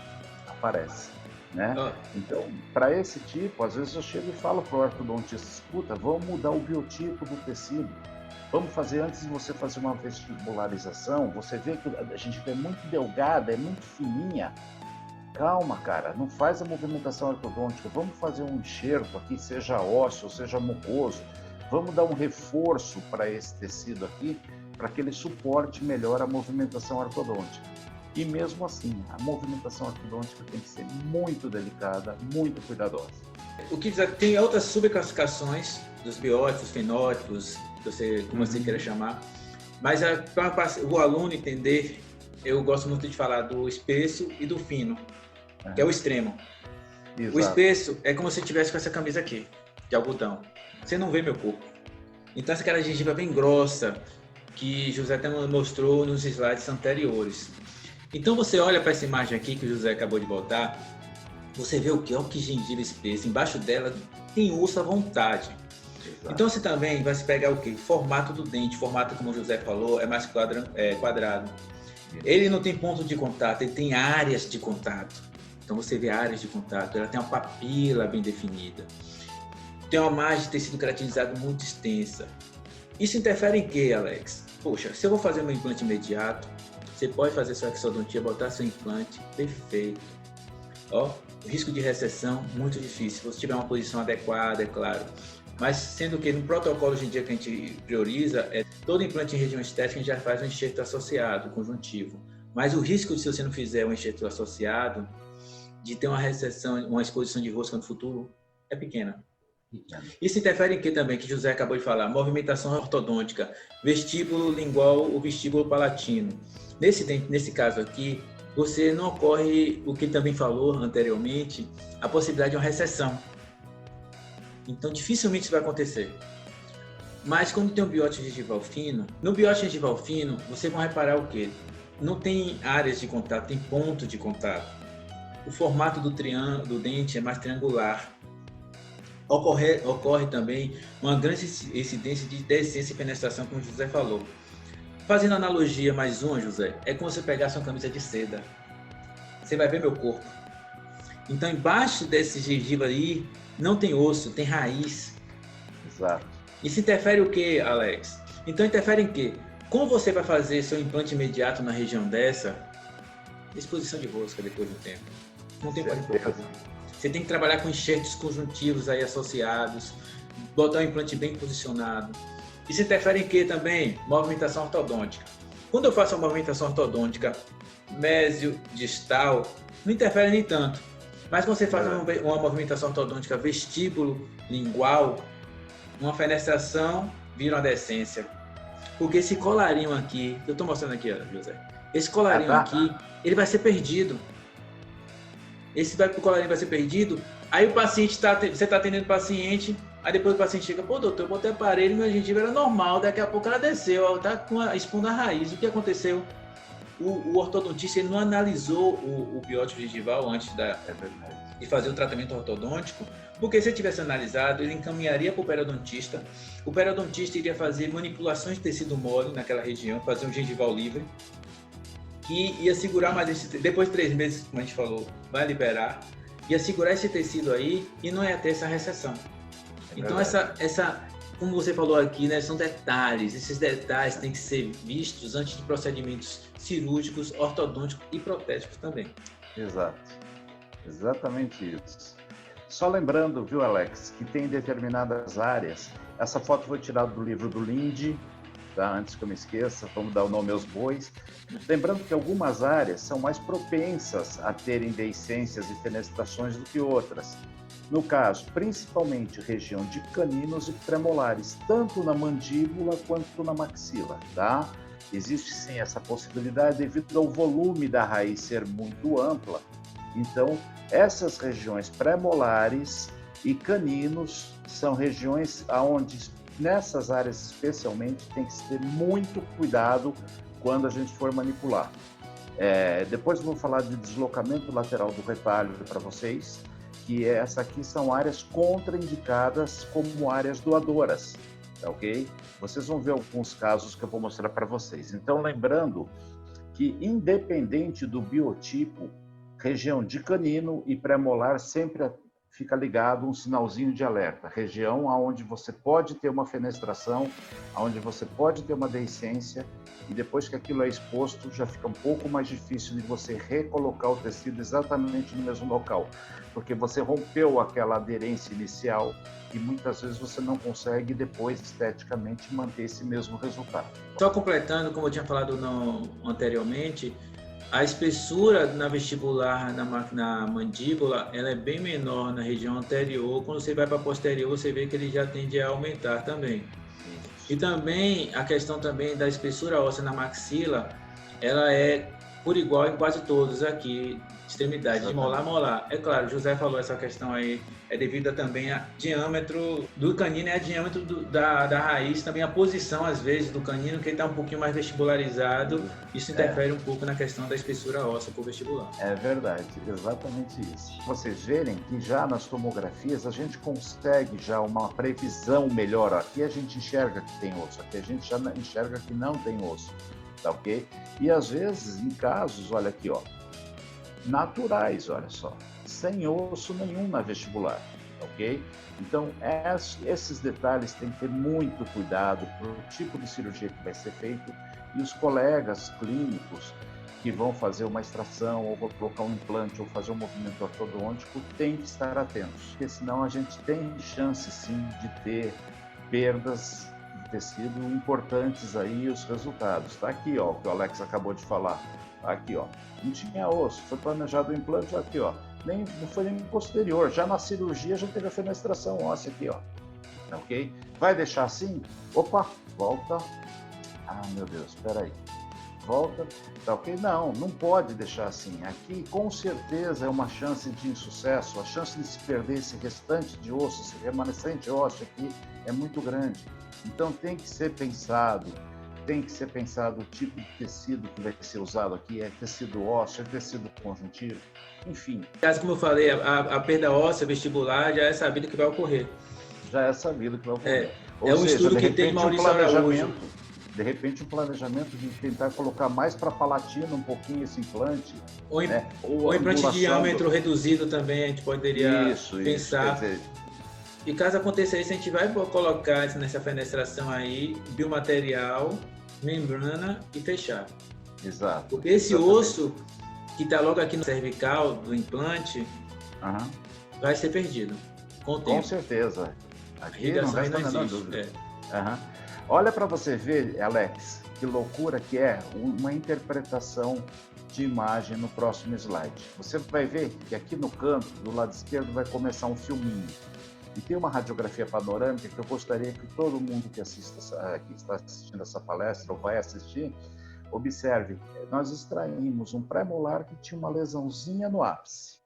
aparece. Né? Então, para esse tipo, às vezes eu chego e falo para o ortodontista, escuta, vamos mudar o biotipo do tecido, vamos fazer, antes de você fazer uma vestibularização, você vê que a gengiva é muito delgada, é muito fininha, calma, cara, não faz a movimentação ortodôntica, vamos fazer um enxerto aqui, seja ósseo, seja mucoso, vamos dar um reforço para esse tecido aqui, para que ele suporte melhor a movimentação ortodôntica. E mesmo assim, a movimentação ortodôntica tem que ser muito delicada, muito cuidadosa. O que tem outras subclassificações dos biótipos, fenótipos, como você queira chamar, mas para o aluno entender, eu gosto muito de falar do espesso e do fino, que é o extremo. Exato. O espesso é como se eu estivesse com essa camisa aqui, de algodão. Você não vê meu corpo. Então, essa aquela gengiva bem grossa, que José até mostrou nos slides anteriores. Então, você olha para essa imagem aqui que o José acabou de botar, você vê o que? Olha que gengiva espessa. Embaixo dela tem osso à vontade. Exato. Então, você também vai se pegar o quê? Formato do dente. Formato, como o José falou, é mais quadrado. Ele não tem ponto de contato, ele tem áreas de contato. Então, você vê áreas de contato. Ela tem uma papila bem definida. Tem uma margem de tecido queratinizado muito extensa. Isso interfere em quê, Alex? Poxa, se eu vou fazer meu implante imediato, você pode fazer sua exodontia, botar seu implante, perfeito. Ó, o risco de recessão, muito difícil. Se você tiver uma posição adequada, é claro. Mas sendo que no protocolo hoje em dia que a gente prioriza, todo implante em região estética a gente já faz um enxerto associado, conjuntivo. Mas o risco de, se você não fizer um enxerto associado, de ter uma recessão, uma exposição de rosca no futuro, é pequena. Isso interfere em que também, que José acabou de falar, movimentação ortodôntica, vestíbulo lingual ou vestíbulo palatino. Nesse caso aqui, você não ocorre, o que ele também falou anteriormente, a possibilidade de uma recessão. Então, dificilmente isso vai acontecer. Mas quando tem um biótipo gengival fino, no biótipo gengival fino, vocês vão reparar o quê? Não tem áreas de contato, tem ponto de contato. O formato do dente é mais triangular. Ocorre também uma grande incidência de descência e penetração, como o José falou. Fazendo analogia mais uma, José, é como se você pegasse uma camisa de seda. Você vai ver meu corpo. Então, embaixo desse gengiva aí, não tem osso, tem raiz. Exato. Isso interfere o que, Alex? Então, interfere em quê? Como você vai fazer seu implante imediato na região dessa? Exposição de rosca depois do tempo. Não tem como fazer. Você tem que trabalhar com enxertos conjuntivos aí associados, botar o implante bem posicionado. Isso interfere em quê também? Movimentação ortodôntica. Quando eu faço a movimentação ortodôntica mésio-distal, não interfere nem tanto. Mas quando você faz uma movimentação ortodôntica vestíbulo-lingual, uma fenestração vira uma descência. Porque esse colarinho aqui, que eu estou mostrando aqui, José, esse colarinho aqui, ele vai ser perdido. Colarinho vai ser perdido, aí o paciente você está atendendo o paciente, aí depois o paciente chega, pô doutor, eu botei aparelho, minha gengiva era normal, daqui a pouco ela desceu, está expondo a raiz. O que aconteceu? O ortodontista ele não analisou o biótipo gengival antes de fazer o tratamento ortodôntico, porque se ele tivesse analisado, ele encaminharia para o periodontista. O periodontista iria fazer manipulações de tecido mole naquela região, fazer um gengival livre, que ia segurar mais depois de 3 meses, como a gente falou, vai liberar, ia segurar esse tecido aí e não ia ter essa recessão. Então, como você falou aqui, né, são detalhes. Esses detalhes têm que ser vistos antes de procedimentos cirúrgicos, ortodônticos e protéticos também. Exato. Exatamente isso. Só lembrando, viu, Alex, que tem determinadas áreas. Essa foto foi tirada do livro do Lindy, tá? Antes que eu me esqueça, vamos dar o nome aos bois. Lembrando que algumas áreas são mais propensas a terem deiscências e fenestrações do que outras. No caso, principalmente região de caninos e premolares, tanto na mandíbula quanto na maxila, tá? Existe sim essa possibilidade devido ao volume da raiz ser muito ampla. Então, essas regiões premolares e caninos são regiões onde, nessas áreas especialmente, tem que ter muito cuidado quando a gente for manipular. Depois eu vou falar de deslocamento lateral do retalho para vocês, que essa aqui são áreas contraindicadas como áreas doadoras, tá ok? Vocês vão ver alguns casos que eu vou mostrar para vocês. Então, lembrando que, independente do biotipo, região de canino e pré-molar sempre fica ligado um sinalzinho de alerta. Região onde você pode ter uma fenestração, onde você pode ter uma deiscência, e depois que aquilo é exposto, já fica um pouco mais difícil de você recolocar o tecido exatamente no mesmo local, porque você rompeu aquela aderência inicial e muitas vezes você não consegue depois, esteticamente, manter esse mesmo resultado. Só completando, como eu tinha falado anteriormente, a espessura na vestibular, na mandíbula, ela é bem menor na região anterior. Quando você vai para a posterior, você vê que ele já tende a aumentar também. E também a questão também da espessura óssea na maxila, ela é por igual em quase todos aqui, extremidade, de molar a molar. É claro, o José falou essa questão aí, é devido também a diâmetro do canino e a diâmetro da raiz, também a posição, às vezes, do canino, que ele está um pouquinho mais vestibularizado, isso interfere um pouco na questão da espessura óssea por vestibular. É verdade, exatamente isso. Vocês verem que já nas tomografias a gente consegue já uma previsão melhor. Aqui a gente enxerga que tem osso, aqui a gente já enxerga que não tem osso, tá ok? E às vezes, em casos, olha aqui, ó, naturais, olha só, sem osso nenhum na vestibular, ok? Então, esses detalhes têm que ter muito cuidado para o tipo de cirurgia que vai ser feito, e os colegas clínicos que vão fazer uma extração, ou vão colocar um implante, ou fazer um movimento ortodôntico, têm que estar atentos, porque senão a gente tem chance, sim, de ter perdas de tecido importantes aí, os resultados. Tá aqui, ó, o que o Alex acabou de falar. Aqui, ó, não tinha osso, foi planejado o implante, aqui, ó, não foi nem posterior, já na cirurgia já teve a fenestração óssea aqui, ó, ok? Vai deixar assim? Opa, volta. Ah, meu Deus, espera aí. volta, tá ok? Não, não pode deixar assim. Aqui, com certeza, é uma chance de insucesso. A chance de se perder esse restante de osso, esse remanescente ósseo aqui, é muito grande. Então, tem que ser pensado o tipo de tecido que vai ser usado aqui, é tecido ósseo, é tecido conjuntivo, enfim. Como eu falei, a perda óssea vestibular já é sabido que vai ocorrer. Já é sabido que vai ocorrer. É um estudo que tem Maurício Araújo. De repente, um planejamento de tentar colocar mais para a palatina um pouquinho esse implante. Ou implante de diâmetro reduzido também, a gente poderia pensar. Quer dizer... E caso aconteça isso, a gente vai colocar nessa fenestração aí biomaterial, membrana e fechar. Exato. Porque esse osso que está logo aqui no cervical do implante vai ser perdido com o tempo. Com certeza. Aqui não resta a menor dúvida. Olha para você ver, Alex, que loucura que é uma interpretação de imagem no próximo slide. Você vai ver que aqui no canto, do lado esquerdo, vai começar um filminho. E tem uma radiografia panorâmica que eu gostaria que todo mundo que está assistindo essa palestra ou vai assistir, observe. Nós extraímos um pré-molar que tinha uma lesãozinha no ápice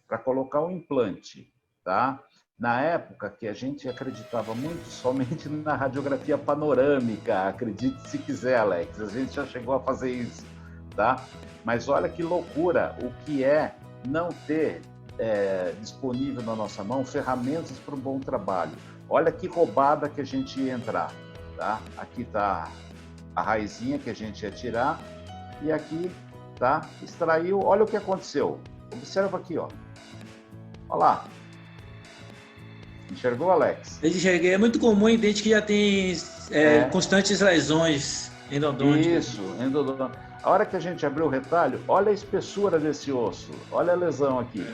para colocar um implante, tá? Na época que a gente acreditava muito somente na radiografia panorâmica, acredite se quiser, Alex, a gente já chegou a fazer isso, tá? Mas olha que loucura o que é não ter disponível na nossa mão ferramentas para um bom trabalho. Olha que roubada que a gente ia entrar, tá? Aqui está a raizinha que a gente ia tirar e aqui, tá? Extraiu, olha o que aconteceu. Observa aqui, ó. Olha lá. Enxergou, Alex? Eu enxerguei. É muito comum em dente que já tem constantes lesões endodônticas. Isso, endodôntica. A hora que a gente abriu o retalho, olha a espessura desse osso. Olha a lesão aqui.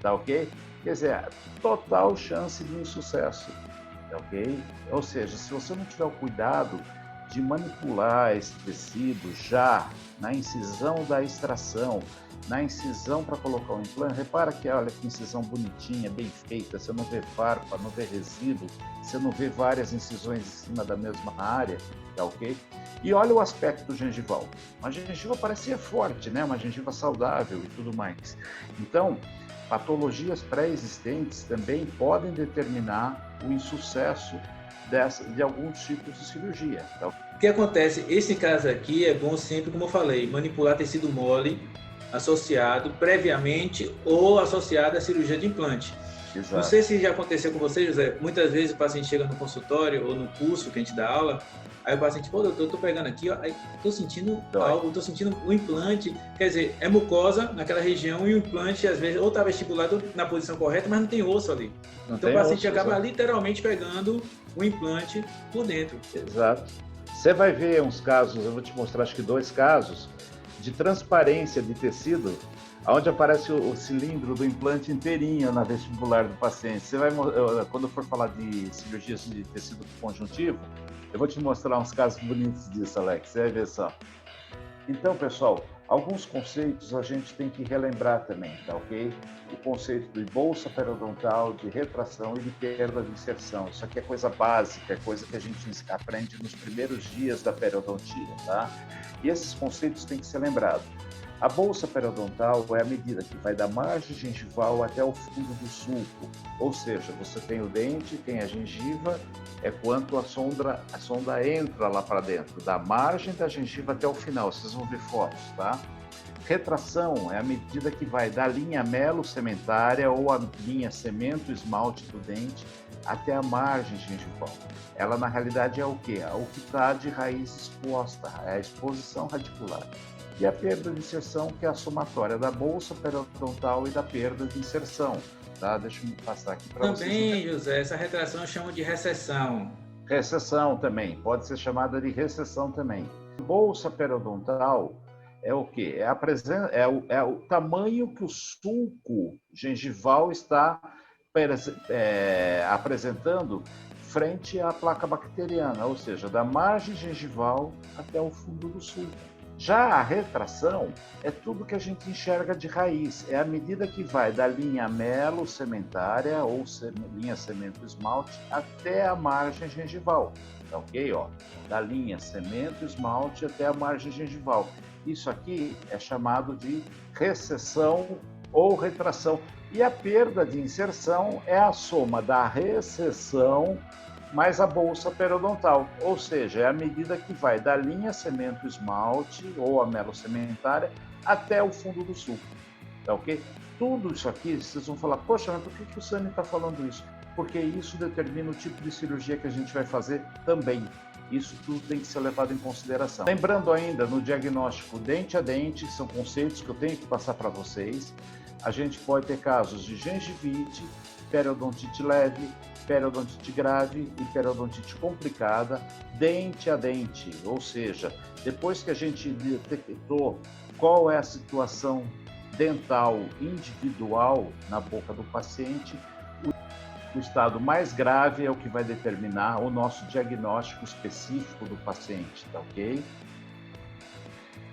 Tá ok? Quer dizer, total chance de insucesso. Tá ok? Ou seja, se você não tiver o cuidado de manipular esse tecido já na incisão da extração, na incisão para colocar o implante, repara que olha que incisão bonitinha, bem feita, você não vê farpa, não vê resíduo, você não vê várias incisões em cima da mesma área, tá ok? E olha o aspecto gengival. Uma gengiva parecia forte, né? Uma gengiva saudável e tudo mais. Então, patologias pré-existentes também podem determinar o insucesso de alguns tipos de cirurgia. Tá? O que acontece? Esse caso aqui é bom sempre, como eu falei, manipular tecido mole associado previamente ou associado à cirurgia de implante. Exato. Não sei se já aconteceu com você, José. Muitas vezes o paciente chega no consultório ou no curso que a gente dá aula, aí o paciente, pô, doutor, eu tô pegando aqui, ó, tô sentindo algo, tô sentindo um implante, quer dizer, é mucosa naquela região e o implante, às vezes, ou tá vestibulado na posição correta, mas não tem osso ali. Então o paciente acaba literalmente pegando o implante por dentro. Exato. Você vai ver uns casos, eu vou te mostrar acho que 2 casos, de transparência de tecido, onde aparece o cilindro do implante inteirinho na vestibular do paciente. Você vai, quando for falar de cirurgias de tecido conjuntivo, eu vou te mostrar uns casos bonitos disso, Alex. Você vai ver só. Então, pessoal, alguns conceitos a gente tem que relembrar também, tá ok? O conceito de bolsa periodontal, de retração e de perda de inserção. Isso aqui é coisa básica, é coisa que a gente aprende nos primeiros dias da periodontia, tá? E esses conceitos têm que ser lembrados. A bolsa periodontal é a medida que vai da margem gengival até o fundo do sulco, ou seja, você tem o dente, tem a gengiva, é quanto a sonda entra lá para dentro, da margem da gengiva até o final, vocês vão ver fotos, tá? Retração é a medida que vai da linha melo-sementária ou a linha cemento-esmalte do dente até a margem gengival. Ela, na realidade, é o quê? É o que está de raiz exposta, é a exposição radicular. E a perda de inserção, que é a somatória da bolsa periodontal e da perda de inserção. Tá? Deixa eu passar aqui para vocês. Também, José, essa retração eu chamo de recessão. Recessão também, pode ser chamada de recessão também. Bolsa periodontal é o quê? É o tamanho que o sulco gengival está apresentando frente à placa bacteriana, ou seja, da margem gengival até o fundo do sulco. Já a retração é tudo que a gente enxerga de raiz, é a medida que vai da linha melo-sementária ou linha semento-esmalte até a margem gengival, tá ok? Ó, da linha semento-esmalte até a margem gengival. Isso aqui é chamado de recessão ou retração. E a perda de inserção é a soma da recessão mais a bolsa periodontal, ou seja, é a medida que vai da linha semento-esmalte ou a melo-sementária até o fundo do sulco, tá ok? Tudo isso aqui, vocês vão falar, poxa, mas por que o Sami está falando isso? Porque isso determina o tipo de cirurgia que a gente vai fazer também. Isso tudo tem que ser levado em consideração. Lembrando ainda, no diagnóstico dente a dente, são conceitos que eu tenho que passar para vocês. A gente pode ter casos de gengivite, periodontite leve, periodontite grave e periodontite complicada, dente a dente, ou seja, depois que a gente detectou qual é a situação dental individual na boca do paciente, o estado mais grave é o que vai determinar o nosso diagnóstico específico do paciente, tá ok?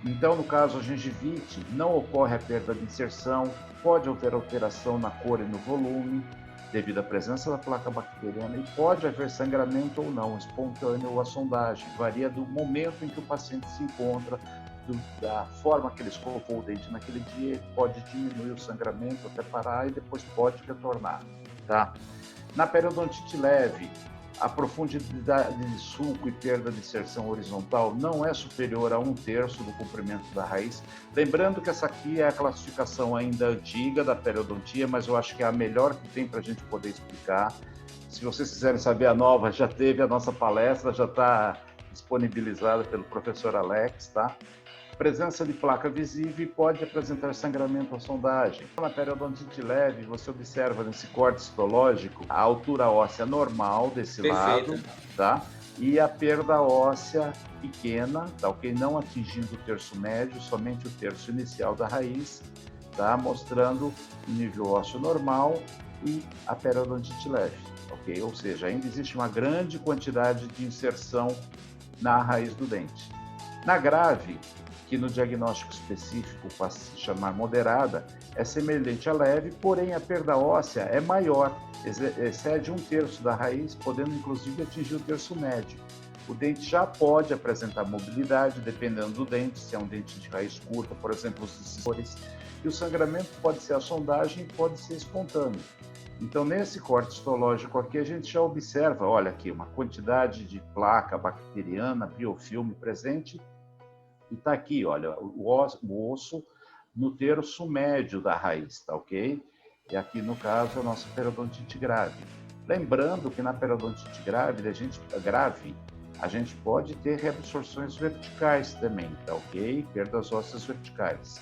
Então, no caso, a gengivite, não ocorre a perda de inserção, pode haver alteração na cor e no volume, devido à presença da placa bacteriana, e pode haver sangramento ou não, espontâneo ou a sondagem. Varia do momento em que o paciente se encontra, da forma que ele escovou o dente naquele dia, pode diminuir o sangramento até parar e depois pode retornar, tá? Na periodontite leve, a profundidade de sulco e perda de inserção horizontal não é superior a 1/3 do comprimento da raiz. Lembrando que essa aqui é a classificação ainda antiga da periodontia, mas eu acho que é a melhor que tem para a gente poder explicar. Se vocês quiserem saber a nova, já teve a nossa palestra, já está disponibilizada pelo professor Alex, tá? Presença de placa visível e pode apresentar sangramento ou sondagem. Na periodontite leve, você observa nesse corte histológico a altura óssea normal desse lado, tá? E a perda óssea pequena, tá ok? Não atingindo o terço médio, somente o terço inicial da raiz, tá? Mostrando o nível ósseo normal e a periodontite leve, ok? Ou seja, ainda existe uma grande quantidade de inserção na raiz do dente. Na grave, que no diagnóstico específico passa a se chamar moderada, é semelhante à leve, porém a perda óssea é maior, excede 1/3 da raiz, podendo inclusive atingir o terço médio. O dente já pode apresentar mobilidade, dependendo do dente, se é um dente de raiz curta, por exemplo, os incisores, e o sangramento pode ser a sondagem, pode ser espontâneo. Então, nesse corte histológico aqui, a gente já observa, olha aqui, uma quantidade de placa bacteriana, biofilme presente, e está aqui, olha, o osso no terço médio da raiz, tá ok? E aqui, no caso, a nossa periodontite grave. Lembrando que na periodontite grave, a gente pode ter reabsorções verticais também, tá ok? Perdas ósseas verticais.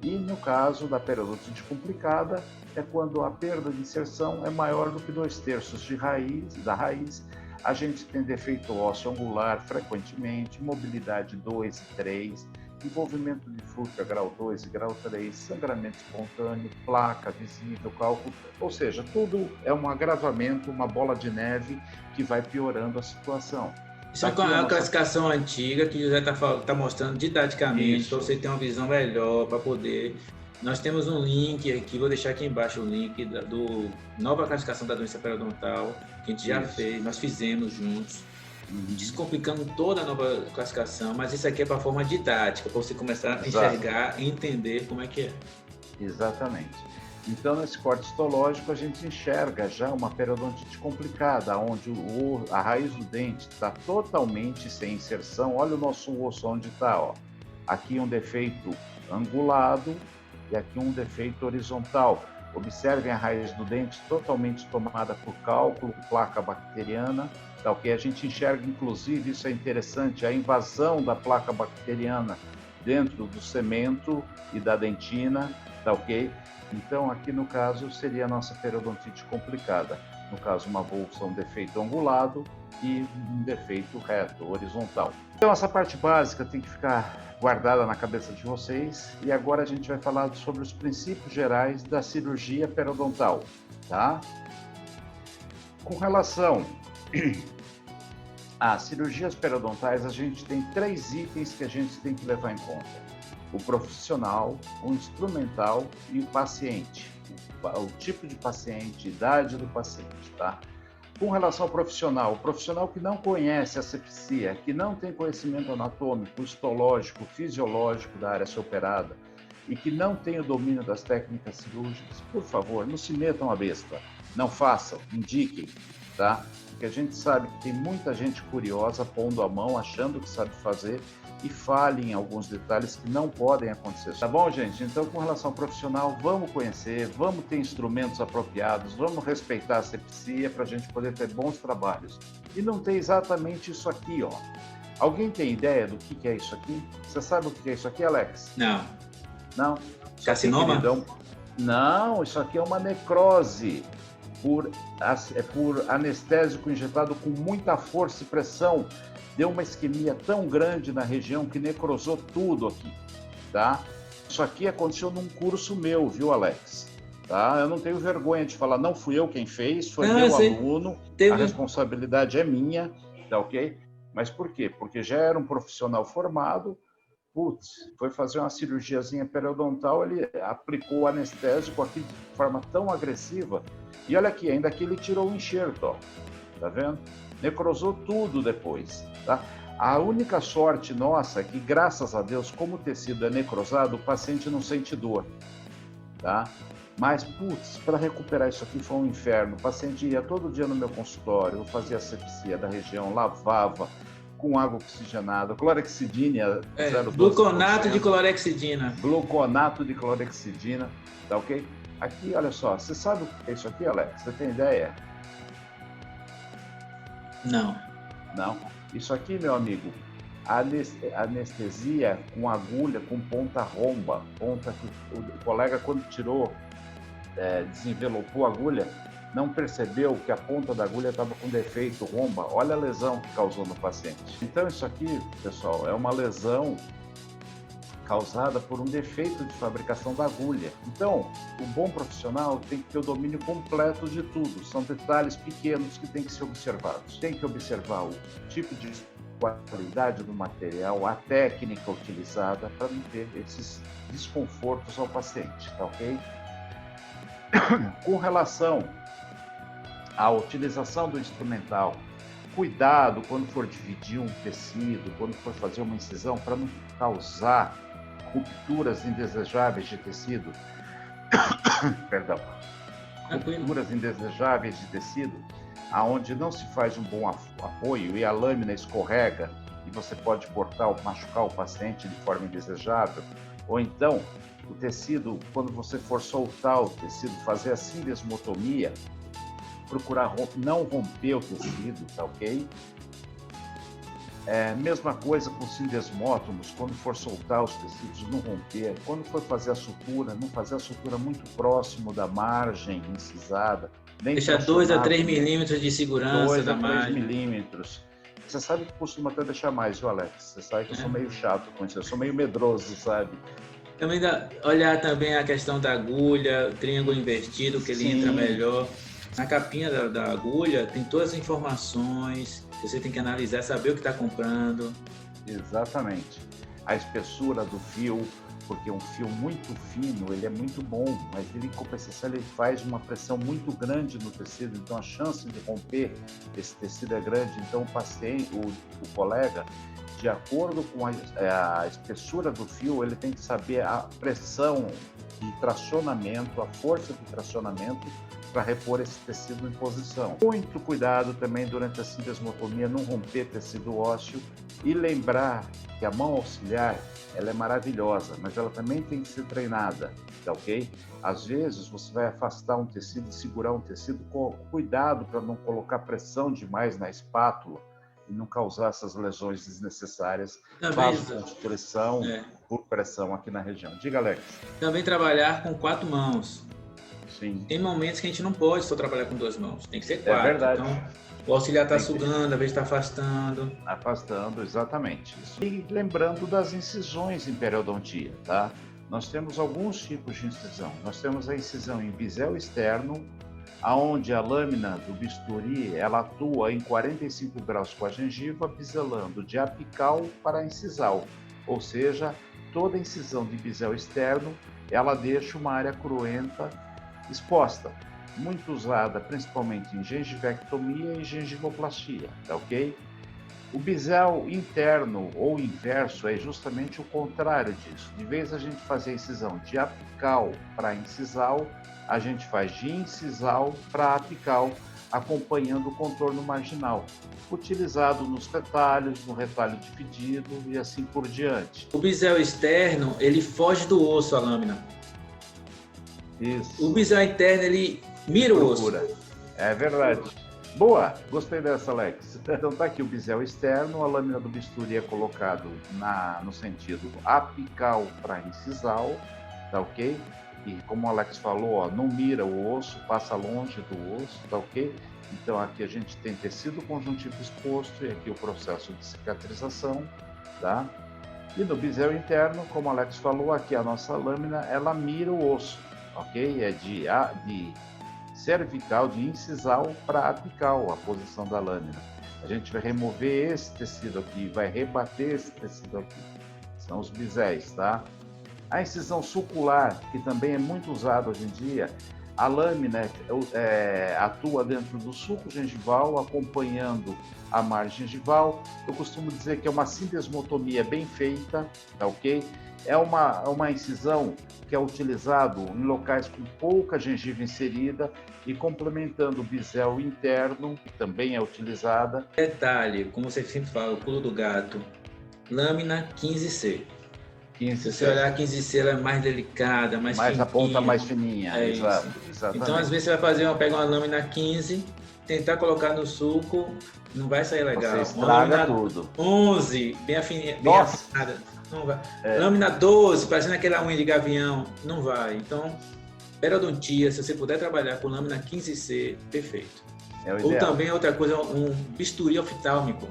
E no caso da periodontite complicada, é quando a perda de inserção é maior do que 2/3 da raiz. A gente tem defeito ósseo angular frequentemente, mobilidade 2 e 3, envolvimento de fúrcula grau 2 e grau 3, sangramento espontâneo, placa visível, cálculo, ou seja, tudo é um agravamento, uma bola de neve que vai piorando a situação. Isso é uma classificação antiga que o José está mostrando didaticamente, para você ter uma visão melhor, para poder... Nós temos um link aqui, vou deixar aqui embaixo o link do nova classificação da doença periodontal, que a gente já fez, nós fizemos juntos, descomplicando toda a nova classificação, mas isso aqui é para forma didática, para você começar a enxergar e entender como é que é. Exatamente. Então, nesse corte histológico, a gente enxerga já uma periodontite complicada, onde a raiz do dente está totalmente sem inserção. Olha o nosso osso onde está, ó. Aqui um defeito angulado e aqui um defeito horizontal. Observem a raiz do dente totalmente tomada por cálculo, placa bacteriana, tá ok? A gente enxerga, inclusive, isso é interessante, a invasão da placa bacteriana dentro do cemento e da dentina, tá ok? Então, aqui no caso, seria a nossa periodontite complicada. No caso, uma bolsa, um defeito angulado e um defeito reto, horizontal. Então, essa parte básica tem que ficar guardada na cabeça de vocês. E agora a gente vai falar sobre os princípios gerais da cirurgia periodontal, tá? Com relação As cirurgias periodontais, a gente tem 3 itens que a gente tem que levar em conta: o profissional, o instrumental e o paciente. O tipo de paciente, idade do paciente, tá? Com relação ao profissional, o profissional que não conhece a asepsia, que não tem conhecimento anatômico, histológico, fisiológico da área a ser operada e que não tem o domínio das técnicas cirúrgicas, por favor, não se metam a besta. Não façam, indiquem, tá? Porque a gente sabe que tem muita gente curiosa pondo a mão, achando que sabe fazer e falha em alguns detalhes que não podem acontecer. Tá bom, gente? Então, com relação ao profissional, vamos conhecer, vamos ter instrumentos apropriados, vamos respeitar a asepsia para a gente poder ter bons trabalhos. E não tem exatamente isso aqui, ó. Alguém tem ideia do que é isso aqui? Você sabe o que é isso aqui, Alex? Não. Não? Carcinoma? Não, isso aqui é uma necrose por anestésico injetado com muita força e pressão. Deu uma isquemia tão grande na região que necrosou tudo aqui, tá? Isso aqui aconteceu num curso meu, viu, Alex? Tá? Eu não tenho vergonha de falar, não fui eu quem fez, foi meu aluno, a responsabilidade é minha, tá ok? Mas por quê? Porque já era um profissional formado, foi fazer uma cirurgiazinha periodontal, ele aplicou o anestésico aqui de forma tão agressiva, e olha aqui, ainda que ele tirou o enxerto, ó, tá vendo? Necrosou tudo depois, tá? A única sorte nossa é que, graças a Deus, como o tecido é necrosado, o paciente não sente dor, tá? Mas, para recuperar isso aqui foi um inferno. O paciente ia todo dia no meu consultório, eu fazia asepsia da região, lavava com água oxigenada, clorexidina, 0,12%. Gluconato de clorexidina. Gluconato de clorexidina, tá ok? Aqui, olha só, você sabe o que é isso aqui, Alex? Você tem ideia? Não. Não. Isso aqui, meu amigo, anestesia com agulha, com ponta romba. Ponta que o colega, quando tirou, desenvelopou a agulha, não percebeu que a ponta da agulha estava com defeito, romba. Olha a lesão que causou no paciente. Então, isso aqui, pessoal, é uma lesão causada por um defeito de fabricação da agulha. Então, o bom profissional tem que ter o domínio completo de tudo. São detalhes pequenos que têm que ser observados. Tem que observar o tipo de qualidade do material, a técnica utilizada para não ter esses desconfortos ao paciente, tá ok? Com relação à utilização do instrumental, cuidado quando for dividir um tecido, quando for fazer uma incisão, para não causar rupturas indesejáveis de tecido. Perdão. Rupturas indesejáveis de tecido, aonde não se faz um bom apoio e a lâmina escorrega e você pode cortar ou machucar o paciente de forma indesejável. Ou então, o tecido, quando você for soltar o tecido, fazer a sindesmotomia, procurar não romper o tecido, tá ok? Mesma coisa com sindesmótomos, quando for soltar os tecidos, não romper. Quando for fazer a sutura, não fazer a sutura muito próximo da margem incisada. Deixa 2 a 3 milímetros de segurança da margem. 2 a 3 milímetros. Você sabe que costuma até deixar mais, viu, Alex? Você sabe que eu sou meio chato com isso, eu sou meio medroso, sabe? Também olhar também a questão da agulha, o triângulo invertido, que ele entra melhor. Na capinha da agulha tem todas as informações, você tem que analisar, saber o que está comprando. Exatamente. A espessura do fio, porque um fio muito fino, ele é muito bom, mas ele, em compensação, ele faz uma pressão muito grande no tecido, então a chance de romper esse tecido é grande. Então o paciente, o colega, de acordo com a espessura do fio, ele tem que saber a pressão de tracionamento, a força de tracionamento, para repor esse tecido em posição. Muito cuidado também durante a sindesmotomia, não romper tecido ósseo e lembrar que a mão auxiliar, ela é maravilhosa, mas ela também tem que ser treinada, tá ok? Às vezes você vai afastar um tecido e segurar um tecido, com cuidado para não colocar pressão demais na espátula e não causar essas lesões desnecessárias, vasoconstrição por pressão aqui na região. Diga, Alex. Também trabalhar com 4 mãos. Sim. Tem momentos que a gente não pode só trabalhar com 2 mãos, tem que ser 4. É verdade. Então, o auxiliar está sugando, às vezes está afastando. Afastando, exatamente. E lembrando das incisões em periodontia, tá? Nós temos alguns tipos de incisão. Nós temos a incisão em bisel externo, aonde a lâmina do bisturi ela atua em 45 graus com a gengiva, biselando de apical para incisal, ou seja, toda incisão de bisel externo ela deixa uma área cruenta exposta, muito usada principalmente em gengivectomia e gengivoplastia, tá ok? O bisel interno ou inverso é justamente o contrário disso. De vez a gente fazer a incisão de apical para incisal, a gente faz de incisal para apical, acompanhando o contorno marginal, utilizado nos retalhos, no retalho dividido e assim por diante. O bisel externo, ele foge do osso, a lâmina. Isso. O bisel interno, ele mira o osso. É verdade. Boa, gostei dessa, Alex. Então tá aqui o bisel externo, a lâmina do bisturi é colocado no sentido apical para incisal, tá ok? E como o Alex falou, ó, não mira o osso, passa longe do osso, tá ok? Então aqui a gente tem tecido conjuntivo exposto e aqui o processo de cicatrização, tá? E no bisel interno, como o Alex falou, aqui a nossa lâmina, ela mira o osso, ok? É de cervical, de incisal para apical, a posição da lâmina. A gente vai remover esse tecido aqui, vai rebater esse tecido aqui. São os biséis, tá? A incisão sucular, que também é muito usada hoje em dia, a lâmina atua dentro do sulco gengival, acompanhando a margem gengival. Eu costumo dizer que é uma sindesmotomia bem feita, tá ok? É uma incisão que é utilizado em locais com pouca gengiva inserida e complementando o bisel interno, que também é utilizada. Detalhe, como você sempre fala, o pulo do gato, lâmina 15C. 15C. Se você olhar a 15C, ela é mais delicada, mais fininha. A ponta mais fininha, é exato. Então, às vezes, você vai pega uma lâmina 15, tentar colocar no sulco, não vai sair legal. Você estraga tudo. 11, bem afinada. Não vai. Lâmina 12, parecendo aquela unha de gavião, não vai. Então, periodontia, se você puder trabalhar com lâmina 15C, perfeito. Ou também, outra coisa, um bisturi oftálmico.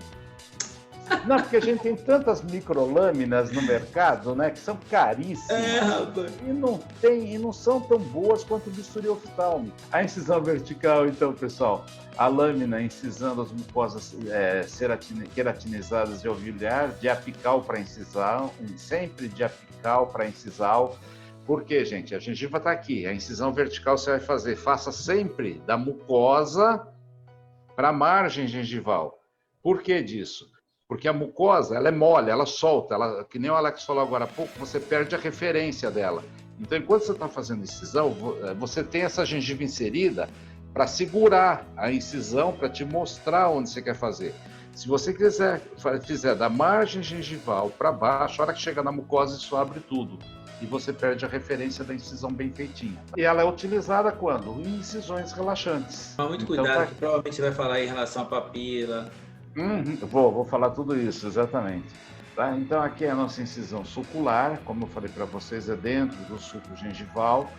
Não, porque a gente tem tantas microlâminas no mercado, né, que são caríssimas rapaz. E não são tão boas quanto o bisturi oftálmico. A incisão vertical, então, pessoal, a lâmina incisando as mucosas queratinizadas de alveolar, de apical para incisal, sempre de apical para incisal. Por quê, gente? A gengiva está aqui, a incisão vertical você vai fazer, faça sempre da mucosa para a margem gengival. Por que disso? Porque a mucosa, ela é mole, ela solta, que nem o Alex falou agora há pouco, você perde a referência dela. Então, enquanto você está fazendo incisão, você tem essa gengiva inserida para segurar a incisão, para te mostrar onde você quer fazer. Se você fizer da margem gengival para baixo, a hora que chega na mucosa, isso abre tudo. E você perde a referência da incisão bem feitinha. E ela é utilizada quando? Em incisões relaxantes. Muito cuidado, que provavelmente você vai falar em relação à papila. Vou falar tudo isso, exatamente. Tá? Então aqui é a nossa incisão sucular, como eu falei para vocês, é dentro do sulco gengival,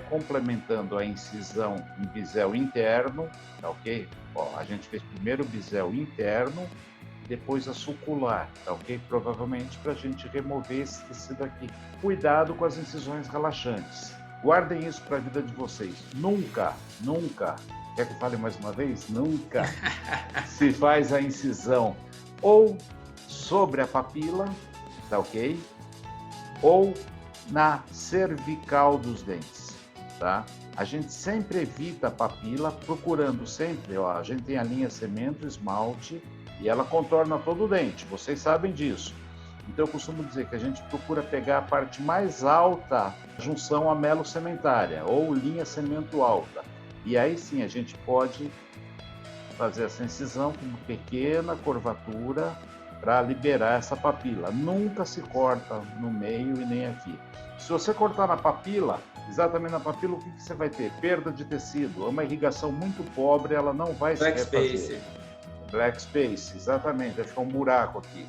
complementando a incisão em bisel interno, tá ok? Ó, a gente fez primeiro o bisel interno, depois a sucular, tá ok? Provavelmente para a gente remover esse tecido aqui. Cuidado com as incisões relaxantes. Guardem isso para a vida de vocês. Nunca, quer que eu fale mais uma vez? Nunca se faz a incisão ou sobre a papila, tá ok? Ou na cervical dos dentes, tá? A gente sempre evita a papila, procurando sempre, ó, a gente tem a linha cemento, esmalte, e ela contorna todo o dente, vocês sabem disso. Então eu costumo dizer que a gente procura pegar a parte mais alta, junção amelo-cementária, ou linha cemento alta. E aí sim a gente pode fazer essa incisão com uma pequena curvatura para liberar essa papila. Nunca se corta no meio e nem aqui. Se você cortar na papila, exatamente na papila, o que você vai ter? Perda de tecido, é uma irrigação muito pobre, ela não vai se refazer. Black space, exatamente, vai ficar um buraco aqui.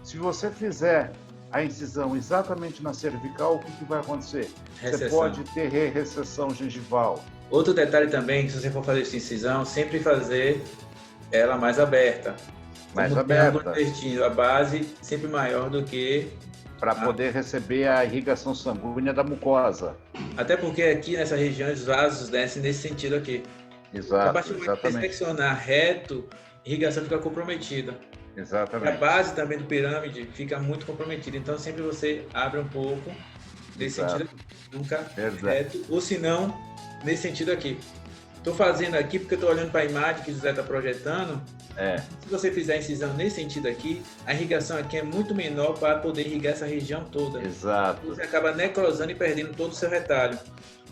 Se você fizer a incisão exatamente na cervical, o que vai acontecer? Recessão. Você pode ter recessão gengival. Outro detalhe também, se você for fazer essa incisão, sempre fazer ela mais aberta. Mais aberta. A base sempre maior do que... Para poder receber a irrigação sanguínea da mucosa. Até porque aqui nessa região os vasos descem nesse sentido aqui. Exato, a partir do momento que você seccionar reto, a irrigação fica comprometida. Exatamente. A base também do pirâmide fica muito comprometida. Então, sempre você abre um pouco nesse sentido, nunca reto, ou se não, nesse sentido aqui. Estou fazendo aqui porque estou olhando para a imagem que o José está projetando. Se você fizer a incisão nesse sentido aqui, a irrigação aqui é muito menor para poder irrigar essa região toda. Exato. Você acaba necrosando e perdendo todo o seu retalho.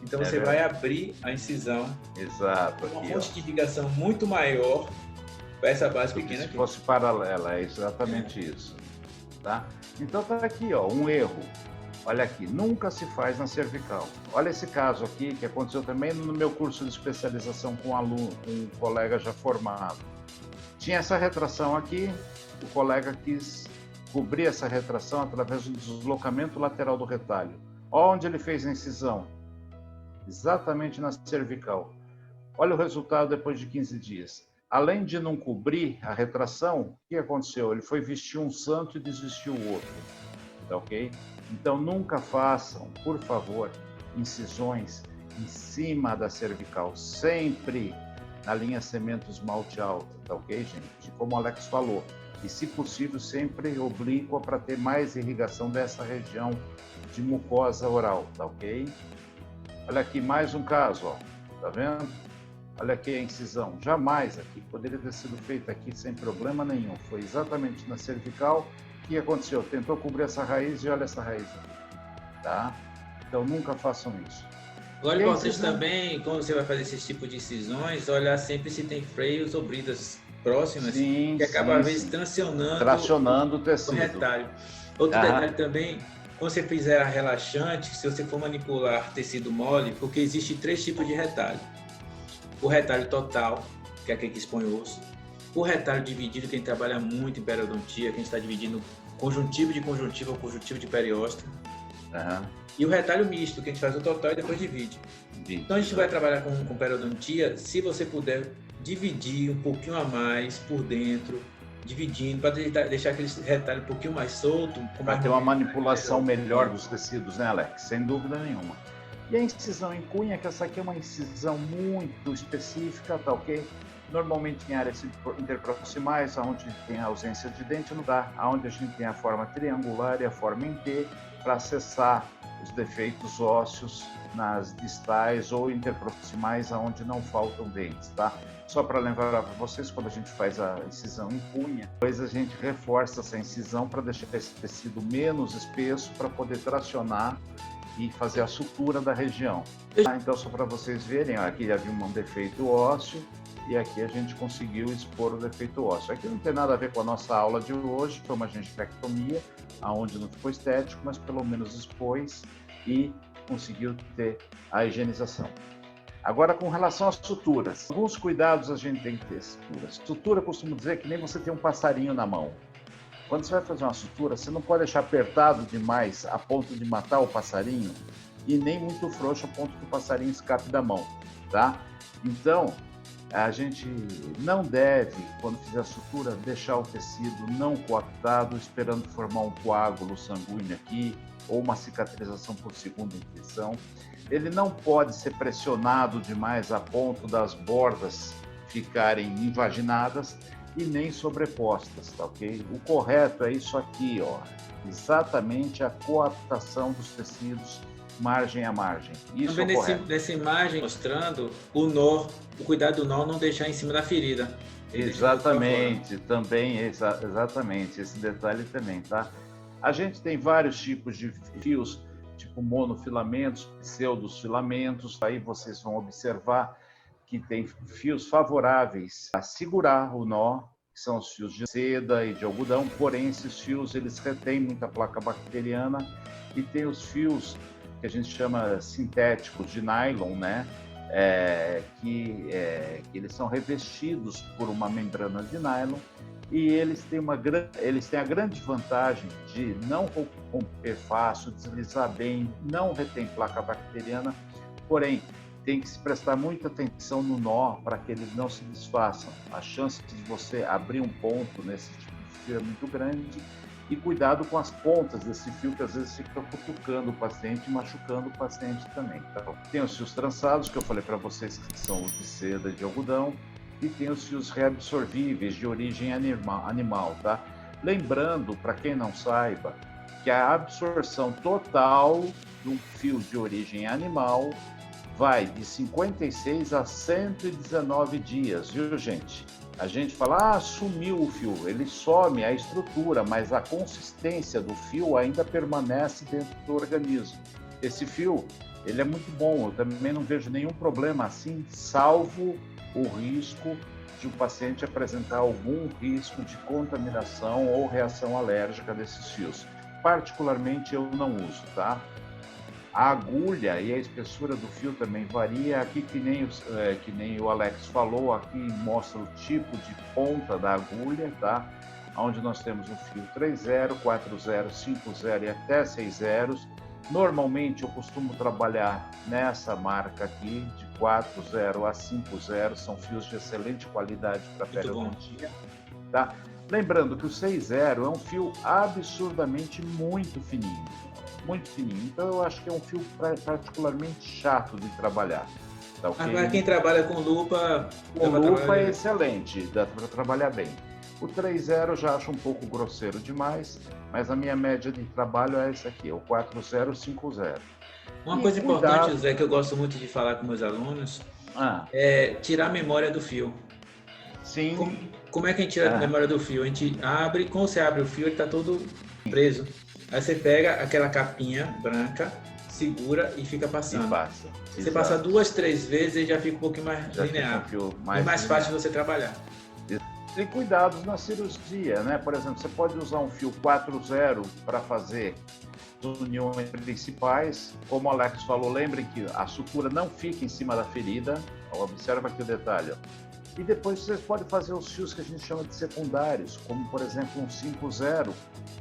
Então você vai abrir a incisão. Exato. Uma fonte de irrigação muito maior para essa base pequena aqui. Se fosse paralela, é exatamente isso. Tá? Então tá aqui, ó, um erro. Olha aqui, nunca se faz na cervical. Olha esse caso aqui que aconteceu também no meu curso de especialização com um aluno, com um colega já formado. Tinha essa retração aqui, o colega quis cobrir essa retração através do deslocamento lateral do retalho. Onde ele fez a incisão? Exatamente na cervical. Olha o resultado depois de 15 dias. Além de não cobrir a retração, o que aconteceu? Ele foi vestir um santo e desvestiu o outro. Tá ok? Então nunca façam, por favor, incisões em cima da cervical. Sempre na linha cemento esmalte alta. Tá ok, gente? Como o Alex falou. E, se possível, sempre oblíqua para ter mais irrigação dessa região de mucosa oral. Tá ok? Olha aqui mais um caso, ó. Tá vendo? Olha aqui a incisão. Jamais aqui. Poderia ter sido feita aqui sem problema nenhum. Foi exatamente na cervical. O que aconteceu? Tentou cobrir essa raiz e olha essa raiz. Tá? Então nunca façam isso. Agora é importante também, quando você vai fazer esse tipo de incisões, olhar sempre se tem freios ou bridas próximas, que acaba às vezes tracionando o tecido. O retalho. Outro detalhe também, quando você fizer a relaxante, se você for manipular tecido mole, porque existe 3 tipos de retalho. O retalho total, que é aquele que expõe o osso. O retalho dividido, quem trabalha muito em periodontia, quem está dividindo conjuntivo de conjuntiva ou conjuntivo de periósteo. E o retalho misto, que a gente faz o total e depois divide. Então a gente vai trabalhar com periodontia, se você puder dividir um pouquinho a mais por dentro, dividindo, para deixar aquele retalho um pouquinho mais solto. Para ter uma manipulação melhor dos tecidos, né, Alex? Sem dúvida nenhuma. E a incisão em cunha, que essa aqui é uma incisão muito específica, tá ok? Normalmente em áreas interproximais, onde tem a ausência de dente, não dá. Onde a gente tem a forma triangular e a forma em T, para acessar os defeitos ósseos nas distais ou interproximais, onde não faltam dentes, tá? Só para lembrar para vocês, quando a gente faz a incisão em cunha, depois a gente reforça essa incisão para deixar esse tecido menos espesso, para poder tracionar e fazer a sutura da região. Então, só para vocês verem, ó, aqui havia um defeito ósseo e aqui a gente conseguiu expor o defeito ósseo. Aqui não tem nada a ver com a nossa aula de hoje, foi uma gengivectomia, aonde não ficou estético, mas pelo menos expôs e conseguiu ter a higienização. Agora, com relação às suturas, alguns cuidados a gente tem que ter. Sutura, costumo dizer que nem você tem um passarinho na mão. Quando você vai fazer uma sutura, você não pode deixar apertado demais a ponto de matar o passarinho e nem muito frouxo a ponto que o passarinho escape da mão, tá? Então, a gente não deve, quando fizer a sutura, deixar o tecido não coaptado, esperando formar um coágulo sanguíneo aqui ou uma cicatrização por segunda infecção. Ele não pode ser pressionado demais a ponto das bordas ficarem invaginadas e nem sobrepostas, tá ok? O correto é isso aqui, ó, exatamente a coaptação dos tecidos margem a margem. Isso é correto. Nessa imagem mostrando o nó, o cuidado do nó não deixar em cima da ferida. Exatamente, também, exatamente, esse detalhe também, tá? A gente tem vários tipos de fios, tipo monofilamentos, pseudofilamentos, aí vocês vão observar que tem fios favoráveis a segurar o nó, que são os fios de seda e de algodão, porém esses fios eles retêm muita placa bacteriana, e tem os fios que a gente chama sintéticos de nylon, né? Que eles são revestidos por uma membrana de nylon e eles têm a grande vantagem de não romper fácil, deslizar bem, não retém placa bacteriana, porém tem que se prestar muita atenção no nó para que eles não se desfaçam. A chance de você abrir um ponto nesse tipo de fio é muito grande E cuidado com as pontas desse fio, que às vezes fica cutucando o paciente e machucando o paciente também. Então, tem os fios trançados, que eu falei para vocês que são os de seda e de algodão, e tem os fios reabsorvíveis de origem animal, tá? Lembrando, para quem não saiba, que a absorção total de um fio de origem animal vai de 56 a 119 dias, viu, gente? A gente fala, sumiu o fio, ele some a estrutura, mas a consistência do fio ainda permanece dentro do organismo. Esse fio, ele é muito bom, eu também não vejo nenhum problema assim, salvo o risco de o paciente apresentar algum risco de contaminação ou reação alérgica desses fios. Particularmente eu não uso, tá? A agulha e a espessura do fio também varia. Aqui, que nem o Alex falou, aqui mostra o tipo de ponta da agulha, tá? Onde nós temos o fio 3,0, 4,0, 5,0 e até 6 zeros. Normalmente eu costumo trabalhar nessa marca aqui, de 4,0 a 5,0, são fios de excelente qualidade para pele odontia, tá? Lembrando que o 6,0 é um fio absurdamente muito fininho. Muito fininho, então eu acho que é um fio particularmente chato de trabalhar. Tá, okay? Agora quem trabalha com lupa... Com lupa é excelente, dá para trabalhar bem. O 3,0 eu já acho um pouco grosseiro demais, mas a minha média de trabalho é essa aqui, o 4,0, 5,0. Uma coisa importante, José, que eu gosto muito de falar com meus alunos, é tirar a memória do fio. Sim. Como é que a gente tira a memória do fio? A gente abre, quando você abre o fio, ele está todo preso. Aí você pega aquela capinha branca, segura e fica passando. E passa. Você passa 2, 3 vezes e já fica um pouquinho mais linear. Mais fácil de você trabalhar. Tem cuidados na cirurgia, né? Por exemplo, você pode usar um fio 4,0 para fazer as uniões principais. Como o Alex falou, lembrem que a sutura não fica em cima da ferida. Observa aqui o detalhe. Ó. E depois vocês podem fazer os fios que a gente chama de secundários, como por exemplo um 5,0,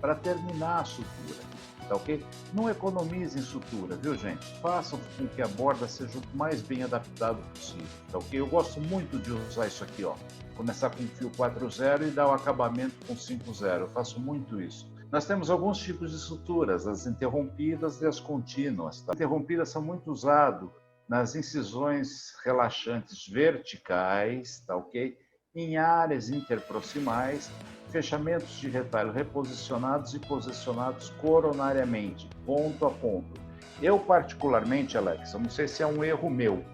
para terminar a sutura, tá ok? Não economizem sutura, viu gente? Façam com que a borda seja o mais bem adaptado possível, tá ok? Eu gosto muito de usar isso aqui, ó. Começar com o fio 4,0 e dar o acabamento com 5,0, eu faço muito isso. Nós temos alguns tipos de suturas, as interrompidas e as contínuas, tá? As interrompidas são muito usadas nas incisões relaxantes verticais, tá ok? Em áreas interproximais, fechamentos de retalho reposicionados e posicionados coronariamente, ponto a ponto. Eu particularmente, Alex, eu não sei se é um erro meu,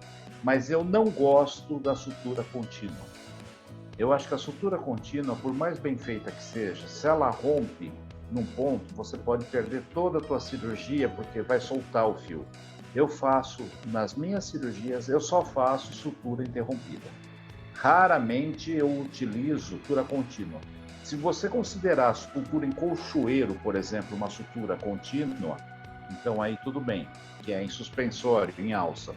mas eu não gosto da sutura contínua. Eu acho que a sutura contínua, por mais bem feita que seja, se ela rompe num ponto, você pode perder toda a tua cirurgia porque vai soltar o fio. Eu faço, nas minhas cirurgias, eu só faço sutura interrompida. Raramente eu utilizo sutura contínua. Se você considerar a sutura em colchoeiro, por exemplo, uma sutura contínua, então aí tudo bem, que é em suspensório, em alça,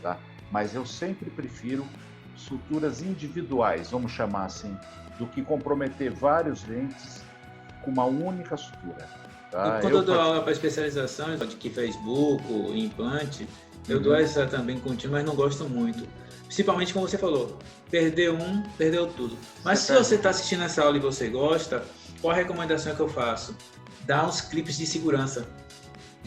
tá? Mas eu sempre prefiro suturas individuais, vamos chamar assim, do que comprometer vários dentes com uma única sutura. Tá? Quando eu dou aula para especialização, de que Facebook, implante, eu dou essa também contínua, mas não gosto muito. Principalmente como você falou, perdeu um, perdeu tudo. Mas se você está assistindo essa aula e você gosta, qual a recomendação que eu faço? Dá uns clipes de segurança.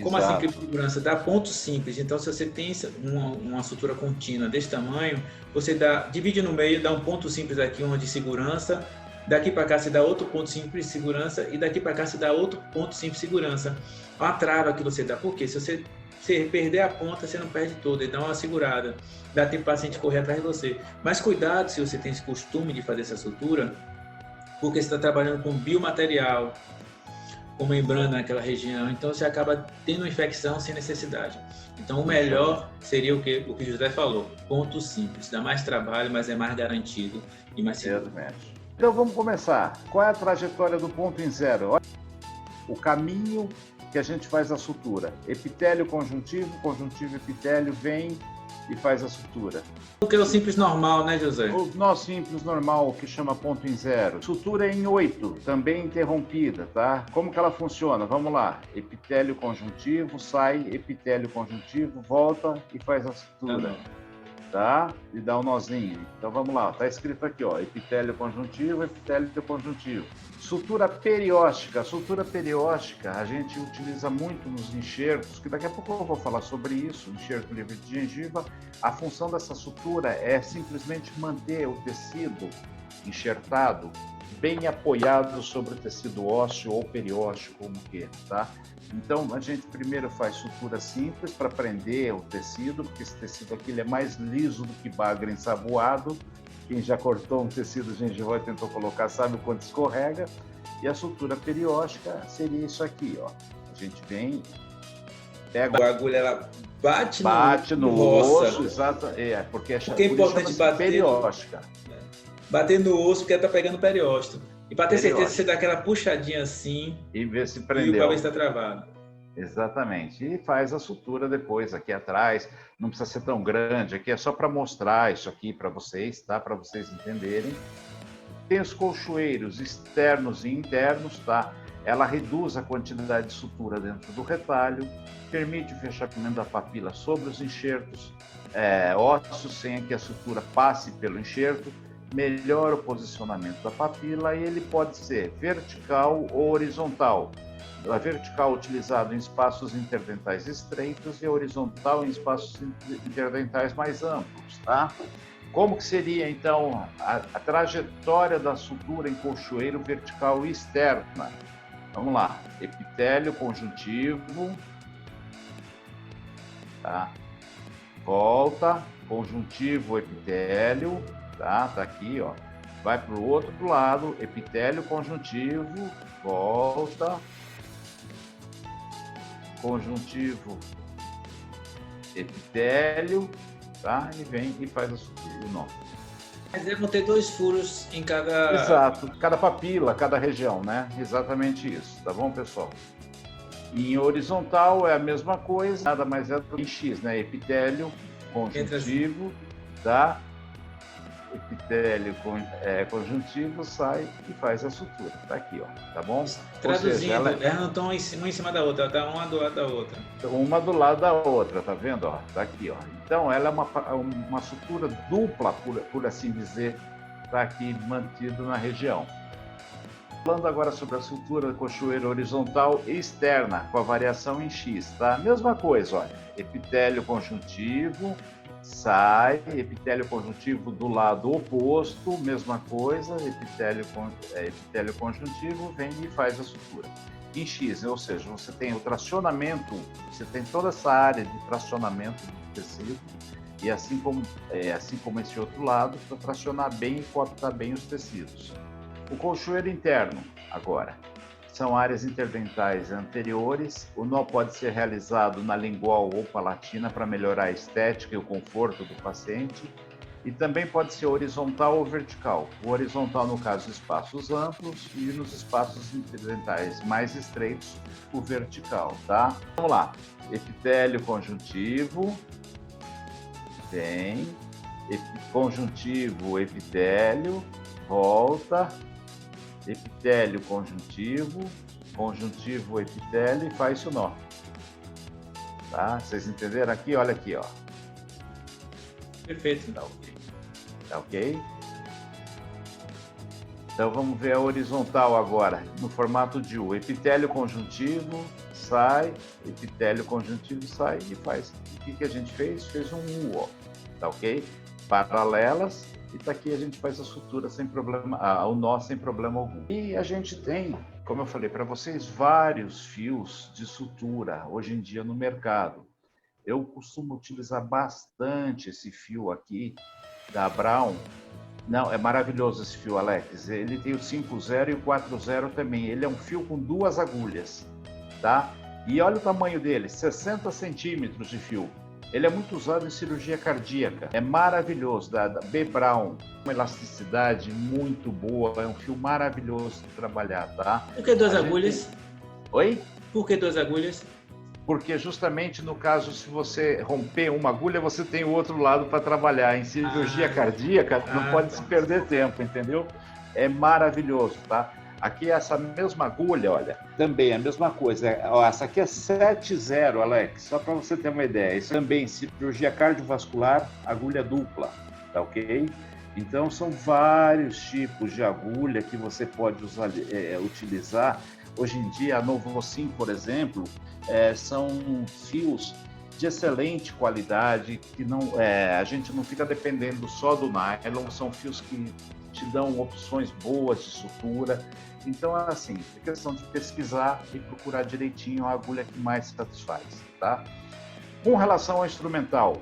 Como assim clipe de segurança? Dá pontos simples. Então, se você tem uma sutura contínua desse tamanho, você divide no meio, dá um ponto simples aqui, uma de segurança. Daqui para cá você dá outro ponto simples de segurança e daqui para cá você dá outro ponto simples de segurança. A trava que você dá, porque se você perder a ponta, você não perde toda, ele dá uma segurada, dá tempo para o paciente correr atrás de você. Mas cuidado se você tem esse costume de fazer essa sutura, porque você está trabalhando com biomaterial, com membrana naquela região, então você acaba tendo infecção sem necessidade. Então o melhor seria o que o José falou, ponto simples, dá mais trabalho, mas é mais garantido e mais seguro. Então vamos começar. Qual é a trajetória do ponto em zero? Olha o caminho que a gente faz a sutura. Epitélio conjuntivo, conjuntivo epitélio, vem e faz a sutura. O que é o simples normal, né, José? O nosso simples normal, que chama ponto em zero. Sutura em 8, também interrompida, tá? Como que ela funciona? Vamos lá. Epitélio conjuntivo, sai, epitélio conjuntivo, volta e faz a sutura. tá? E dá um nozinho. Então vamos lá, tá escrito aqui, ó, epitélio conjuntivo, epitélio conjuntivo. Sutura perióstica. A sutura perióstica a gente utiliza muito nos enxertos, que daqui a pouco eu vou falar sobre isso, enxerto livre de gengiva. A função dessa sutura é simplesmente manter o tecido enxertado bem apoiado sobre o tecido ósseo ou periósteo, como queira, tá? Então, a gente primeiro faz sutura simples para prender o tecido, porque esse tecido aqui ele é mais liso do que bagre ensaboado. Quem já cortou um tecido gengival e tentou colocar sabe o quanto escorrega. E a sutura perióstica seria isso aqui, ó. A gente vem, pega a agulha, ela bate no osso, exato, porque é importante bater perióstica. Bater no osso porque ela tá pegando periósteo. E para ter certeza, você dá aquela puxadinha assim e ver se prendeu. E o cabelo está travado. Exatamente. E faz a sutura depois aqui atrás. Não precisa ser tão grande. Aqui é só para mostrar isso aqui para vocês, tá? Para vocês entenderem. Tem os colchoeiros externos e internos, tá? Ela reduz a quantidade de sutura dentro do retalho, permite o fechamento da papila sobre os enxertos ósseos sem que a sutura passe pelo enxerto, melhora o posicionamento da papila e ele pode ser vertical ou horizontal. A vertical utilizado em espaços interdentais estreitos e a horizontal em espaços interdentais mais amplos, tá? Como que seria, então, a trajetória da sutura em colchoeiro vertical e externa? Vamos lá. Epitélio conjuntivo, tá? Volta, conjuntivo, epitélio, tá? Tá aqui, ó. Vai para o outro lado, epitélio conjuntivo, volta, conjuntivo, epitélio, tá? E vem e faz a sutura, o nó. Mas vão ter 2 furos em cada... Exato, cada papila, cada região, né? Exatamente isso, tá bom, pessoal? Em horizontal é a mesma coisa, nada mais é do que em X, né? Epitélio conjuntivo, tá? Epitélio conjuntivo, sai e faz a sutura. Tá aqui, ó, tá bom? Traduzindo, seja, elas não estão uma em cima da outra, tá uma do lado da outra. Uma do lado da outra, tá vendo? Ó, tá aqui, ó. Então, ela é uma sutura dupla, por assim dizer, tá aqui mantido na região. Falando agora sobre a sutura colchoeiro horizontal e externa, com a variação em X, tá? Mesma coisa, olha, epitélio conjuntivo, sai, epitélio conjuntivo do lado oposto, mesma coisa, epitélio conjuntivo, vem e faz a sutura. Em X, ou seja, você tem o tracionamento, você tem toda essa área de tracionamento do tecido, e assim como esse outro lado, para tracionar bem e coaptar bem os tecidos. O colchoeiro interno, agora, são áreas interdentais anteriores. O nó pode ser realizado na lingual ou palatina para melhorar a estética e o conforto do paciente. E também pode ser horizontal ou vertical. O horizontal, no caso, espaços amplos, e nos espaços interdentais mais estreitos, o vertical, tá? Vamos lá. Epitélio conjuntivo. Vem. Conjuntivo, epitélio. Volta. Epitélio conjuntivo, conjuntivo epitélio e faz o nó. Tá? Vocês entenderam aqui? Olha aqui, ó. Perfeito. Tá ok. Tá ok? Então vamos ver a horizontal agora, no formato de U. Epitélio conjuntivo, sai, epitélio conjuntivo, sai e faz. O que a gente fez? Fez um U, ó. Tá ok? Paralelas. E tá aqui a gente faz a sutura sem problema, o nó sem problema algum. E a gente tem, como eu falei para vocês, vários fios de sutura hoje em dia no mercado. Eu costumo utilizar bastante esse fio aqui da Brown. Não, é maravilhoso esse fio, Alex. Ele tem o 5.0 e o 4.0 também. Ele é um fio com 2 agulhas, tá? E olha o tamanho dele, 60 centímetros de fio. Ele é muito usado em cirurgia cardíaca. É maravilhoso, da B. Brown. Uma elasticidade muito boa. É um fio maravilhoso de trabalhar, tá? Por que 2 agulhas? Oi? Por que 2 agulhas? Porque justamente no caso, se você romper uma agulha, você tem o outro lado para trabalhar. Em cirurgia cardíaca, não pode se perder tempo, entendeu? É maravilhoso, tá? Aqui essa mesma agulha, olha, também a mesma coisa. Ó, essa aqui é 7,0, Alex, só para você ter uma ideia. Isso também, cirurgia cardiovascular, agulha dupla, tá ok? Então, são vários tipos de agulha que você pode utilizar. Hoje em dia, a Novosim, por exemplo, são fios de excelente qualidade, que a gente não fica dependendo só do nylon, são fios que te dão opções boas de sutura. Então, assim, é questão de pesquisar e procurar direitinho a agulha que mais satisfaz, tá? Com relação ao instrumental,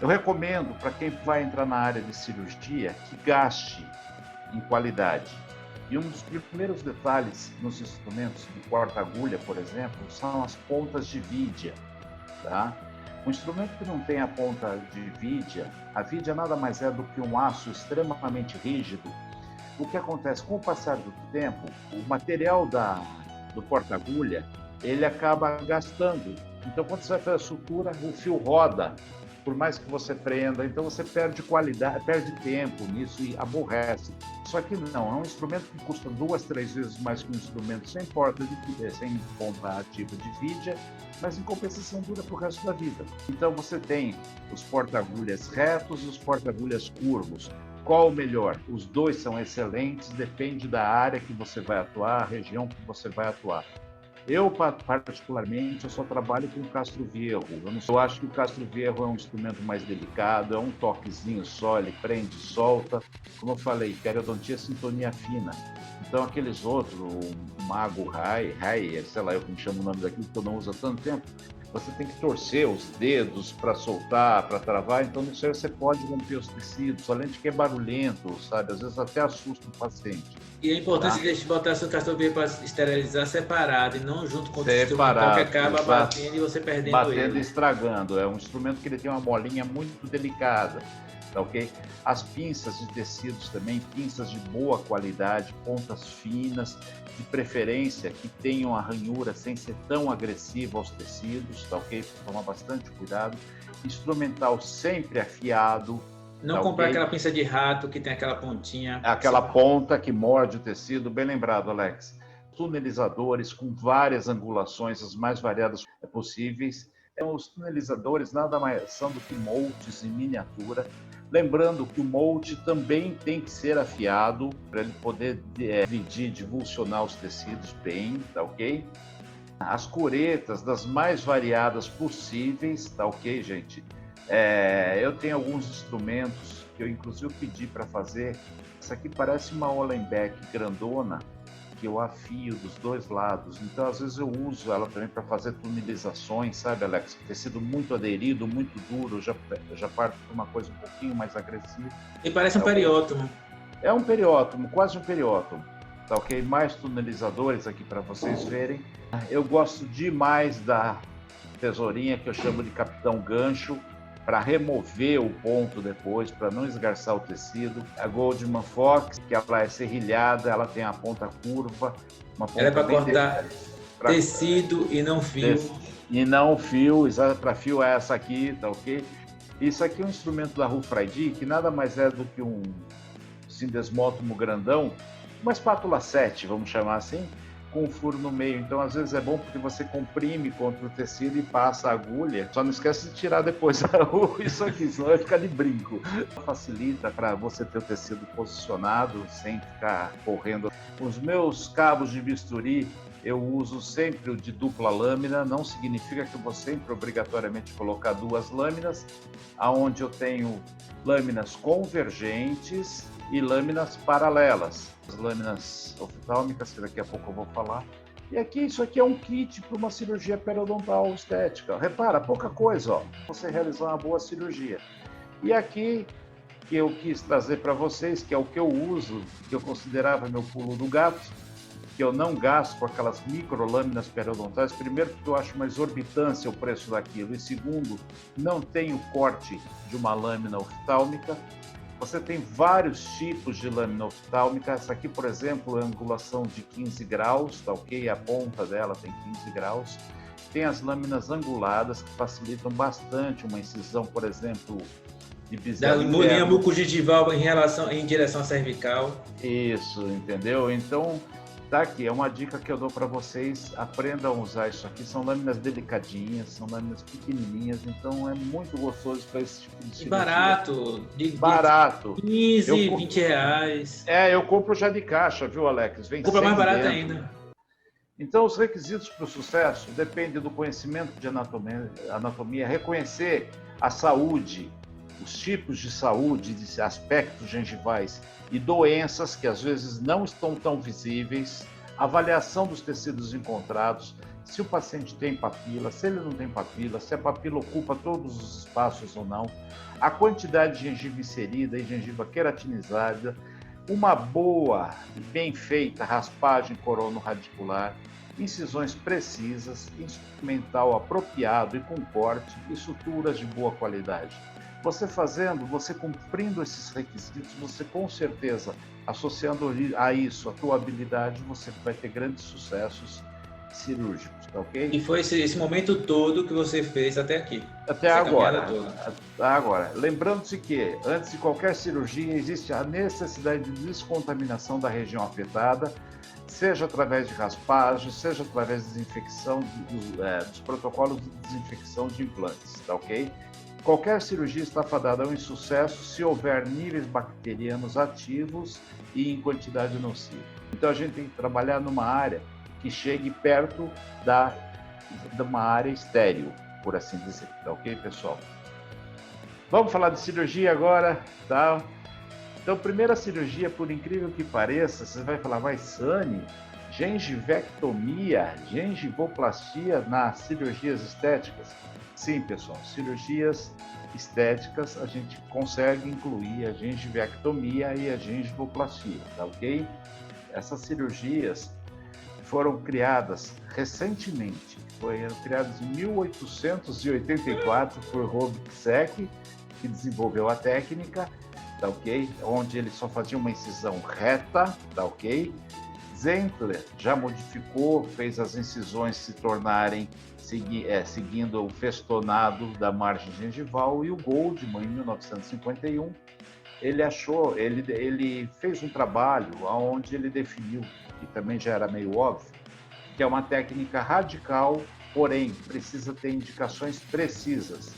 eu recomendo para quem vai entrar na área de cirurgia que gaste em qualidade. E um dos primeiros detalhes nos instrumentos de porta-agulha, por exemplo, são as pontas de vidia, tá? Um instrumento que não tem a ponta de vidia, a vidia nada mais é do que um aço extremamente rígido. O que acontece com o passar do tempo, o material do porta-agulha, ele acaba gastando. Então, quando você vai fazer a sutura, o fio roda, por mais que você prenda, então você perde qualidade, perde tempo nisso e aborrece. Só que não, é um instrumento que custa 2, 3 vezes mais que um instrumento sem sem ponta ativa de vidia, mas em compensação dura para o resto da vida. Então você tem os porta-agulhas retos e os porta-agulhas curvos. Qual o melhor? Os dois são excelentes, depende da área que você vai atuar, a região que você vai atuar. Eu, particularmente, eu só trabalho com o Castroviejo. Eu acho que o Castroviejo é um instrumento mais delicado, é um toquezinho só, ele prende, solta. Como eu falei, periodontia é sintonia fina. Então, aqueles outros, o Mago Rai, sei lá, eu que me chamo o nome daquilo que eu não uso há tanto tempo, você tem que torcer os dedos para soltar, para travar, então nisso aí você pode romper os tecidos, além de que é barulhento, sabe? Às vezes até assusta o paciente. E é importante deixar botar seu Castroviejo para esterilizar separado e não junto com o instrumental que acaba batendo e você perdendo ele. E estragando. É um instrumento que ele tem uma molinha muito delicada, tá ok? As pinças de tecidos também, pinças de boa qualidade, pontas finas, de preferência que tenham a ranhura sem ser tão agressiva aos tecidos, tá ok? Tomar bastante cuidado. Instrumental sempre afiado. Não tá comprar okay? aquela pinça de rato que tem aquela pontinha. Aquela ponta que morde o tecido, bem lembrado, Alex. Tunelizadores com várias angulações, as mais variadas possíveis. Então, os tunelizadores nada mais são do que moldes em miniatura. Lembrando que o molde também tem que ser afiado para ele poder dividir, divulsionar os tecidos bem, tá ok? As curetas das mais variadas possíveis, tá ok, gente? Eu tenho alguns instrumentos que eu inclusive pedi para fazer. Essa aqui parece uma Hollenbeck grandona, que eu afio dos dois lados. Então, às vezes, eu uso ela também para fazer tunelizações, sabe, Alex? Tecido muito aderido, muito duro, já parto para uma coisa um pouquinho mais agressiva. E parece um periótomo. É um periótomo, quase um periótomo. Tá ok? Mais tunelizadores aqui para vocês verem. Eu gosto demais da tesourinha que eu chamo de Capitão Gancho, para remover o ponto depois, para não esgarçar o tecido. A Goldman Fox, que ela é serrilhada, ela tem a ponta curva. Uma ponta ela é para cortar tecido e não fio. E não fio, para fio é essa aqui, tá ok? Isso aqui é um instrumento da Hufraidi, que nada mais é do que um sindesmótomo grandão, uma espátula 7, vamos chamar assim, com um furo no meio. Então, às vezes é bom porque você comprime contra o tecido e passa a agulha. Só não esquece de tirar depois isso aqui, senão vai ficar de brinco. Facilita para você ter o tecido posicionado sem ficar correndo. Os meus cabos de bisturi, eu uso sempre o de dupla lâmina. Não significa que eu vou sempre obrigatoriamente colocar 2 lâminas, aonde eu tenho lâminas convergentes e lâminas paralelas. As lâminas oftálmicas, que daqui a pouco eu vou falar. E aqui, isso aqui é um kit para uma cirurgia periodontal estética. Repara, pouca coisa, ó, você realizar uma boa cirurgia. E aqui, que eu quis trazer para vocês, que é o que eu uso, que eu considerava meu pulo do gato, que eu não gasto com aquelas microlâminas periodontais. Primeiro, porque eu acho uma exorbitância o preço daquilo. E segundo, não tem o corte de uma lâmina oftálmica. Você tem vários tipos de lâmina oftálmica. Essa aqui, por exemplo, é angulação de 15 graus, tá ok? A ponta dela tem 15 graus. Tem as lâminas anguladas, que facilitam bastante uma incisão, por exemplo, de Da biselo linha interno. mucogingival em direção à cervical. Isso, entendeu? Então, tá aqui, é uma dica que eu dou para vocês, aprendam a usar isso aqui, são lâminas delicadinhas, são lâminas pequenininhas, então é muito gostoso para esse tipo de E cirurgia. barato, Barato. 15, 20 reais. Eu compro já de caixa, viu, Alex? Vem Compra mais 100 barato dentro. ainda. Então, os requisitos para o sucesso dependem do conhecimento de anatomia, reconhecer a saúde, os tipos de saúde, de aspectos gengivais e doenças que às vezes não estão tão visíveis, avaliação dos tecidos encontrados, se o paciente tem papila, se ele não tem papila, se a papila ocupa todos os espaços ou não, a quantidade de gengiva inserida e gengiva queratinizada, uma boa e bem feita raspagem coronorradicular, incisões precisas, instrumental apropriado e com corte e suturas de boa qualidade. Você fazendo, você cumprindo esses requisitos, você com certeza, associando a isso a tua habilidade, você vai ter grandes sucessos cirúrgicos, tá ok? E foi esse momento todo que você fez até aqui. Até agora. Agora, lembrando-se que antes de qualquer cirurgia existe a necessidade de descontaminação da região afetada, seja através de raspagem, seja através de desinfecção dos protocolos de desinfecção de implantes, tá ok? Qualquer cirurgia está fadada ao insucesso se houver níveis bacterianos ativos e em quantidade nociva. Então a gente tem que trabalhar numa área que chegue perto de uma área estéril, por assim dizer, tá ok, pessoal? Vamos falar de cirurgia agora, tá? Então, primeira cirurgia, por incrível que pareça, você vai falar, mas Sani, gengivectomia, gengivoplastia nas cirurgias estéticas? Sim, pessoal, cirurgias estéticas a gente consegue incluir a gengivectomia e a gengivoplastia, tá ok? Essas cirurgias foram criadas recentemente, foram criadas em 1884 por Robicsek, que desenvolveu a técnica, tá ok? Onde ele só fazia uma incisão reta, tá ok? Zentler já modificou, fez as incisões se tornarem seguindo o festonado da margem gengival, e o Goldman, em 1951, ele fez um trabalho onde ele definiu, e também já era meio óbvio, que é uma técnica radical, porém precisa ter indicações precisas.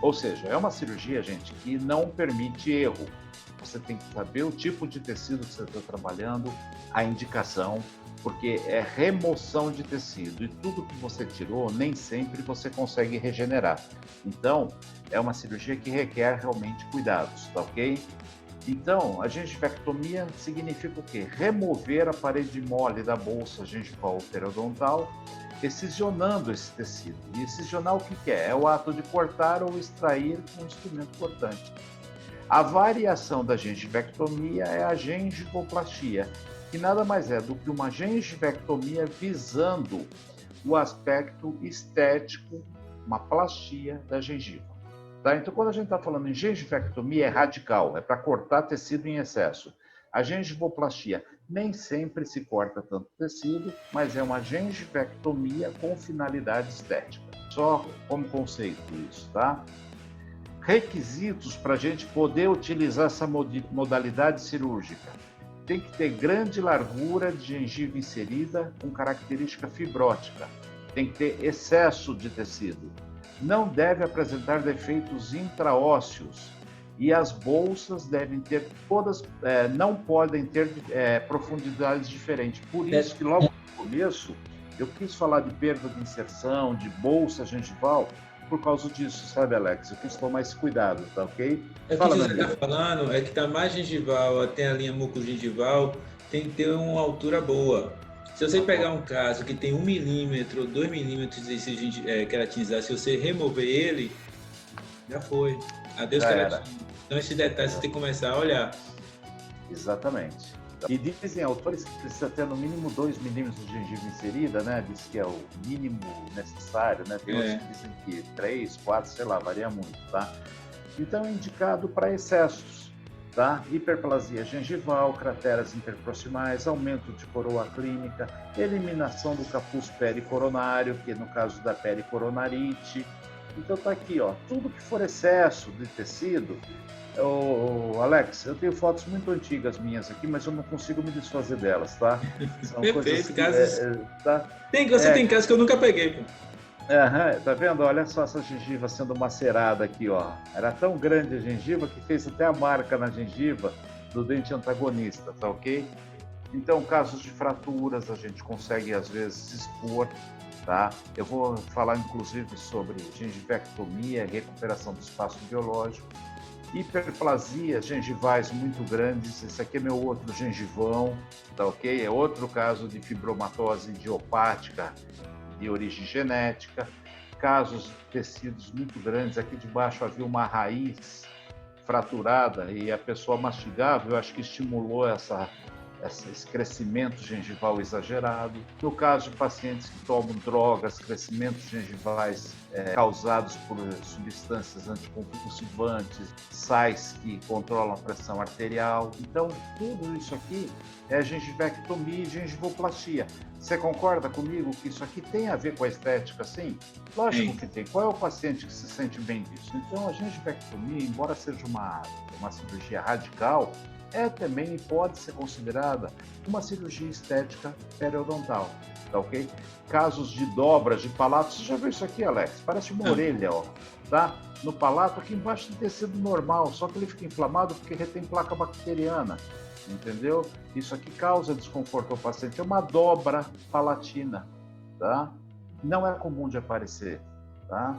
Ou seja, é uma cirurgia, gente, que não permite erro. Você tem que saber o tipo de tecido que você está trabalhando, a indicação, porque é remoção de tecido e tudo que você tirou, nem sempre você consegue regenerar. Então, é uma cirurgia que requer realmente cuidados, tá ok? Então, a gengivectomia significa o quê? Remover a parede mole da bolsa gengival periodontal, excisionando esse tecido. E excisionar o que é? É o ato de cortar ou extrair com um instrumento cortante. A variação da gengivectomia é a gengivoplastia, que nada mais é do que uma gengivectomia visando o aspecto estético, uma plastia da gengiva. Tá? Então, quando a gente está falando em gengivectomia, é radical, é para cortar tecido em excesso. A gengivoplastia nem sempre se corta tanto tecido, mas é uma gengivectomia com finalidade estética. Só como conceito isso, tá? Requisitos para a gente poder utilizar essa modalidade cirúrgica. Tem que ter grande largura de gengiva inserida com característica fibrótica. Tem que ter excesso de tecido. Não deve apresentar defeitos intraósseos. E as bolsas devem ter todas, não podem ter profundidades diferentes. Por isso que logo no começo eu quis falar de perda de inserção, de bolsa gengival, por causa disso, sabe, Alex? Eu quis tomar esse cuidado, tá ok? O que você está falando é que está mais gengival, tem a linha mucogingival, tem que ter uma altura boa. Se você pegar um caso que tem 1 milímetro ou 2 milímetros de queratinizar, se você remover ele, já foi. Adeus queratina. Então esse detalhe você tem que começar a olhar. Exatamente. E dizem autores que precisa ter no mínimo 2 milímetros de gengiva inserida, né? Diz que é o mínimo necessário, né? Tem outros que dizem que 3, 4, sei lá, varia muito, tá? Então é indicado para excessos, tá? Hiperplasia gengival, crateras interproximais, aumento de coroa clínica, eliminação do capuz pericoronário, que no caso da pericoronarite, Então tá aqui, ó, tudo que for excesso de tecido. Alex, eu tenho fotos muito antigas minhas aqui, mas eu não consigo me desfazer delas, tá? São perfeito, casos... tá? Você tem casos que eu nunca peguei, pô. Tá vendo? Olha só essa gengiva sendo macerada aqui, ó. Era tão grande a gengiva que fez até a marca na gengiva do dente antagonista, tá ok? Então, casos de fraturas a gente consegue às vezes expor, tá? Eu vou falar inclusive sobre gengivectomia, recuperação do espaço biológico, hiperplasias gengivais muito grandes. Esse aqui é meu outro gengivão, tá ok? É outro caso de fibromatose idiopática de origem genética, casos de tecidos muito grandes. Aqui debaixo havia uma raiz fraturada e a pessoa mastigava, eu acho que estimulou esse crescimento gengival exagerado. No caso de pacientes que tomam drogas, crescimentos gengivais causados por substâncias anticonvulsivantes, sais que controlam a pressão arterial. Então, tudo isso aqui é gengivectomia e gengivoplastia. Você concorda comigo que isso aqui tem a ver com a estética, sim? Lógico que tem. Qual é o paciente que se sente bem disso? Então, a gengivectomia, embora seja uma cirurgia radical, também pode ser considerada uma cirurgia estética periodontal, tá ok? Casos de dobras de palato, você já viu isso aqui, Alex? Parece uma orelha, ó, tá? No palato, aqui embaixo tem tecido normal, só que ele fica inflamado porque retém placa bacteriana, entendeu? Isso aqui causa desconforto ao paciente, é uma dobra palatina, tá? Não é comum de aparecer, tá?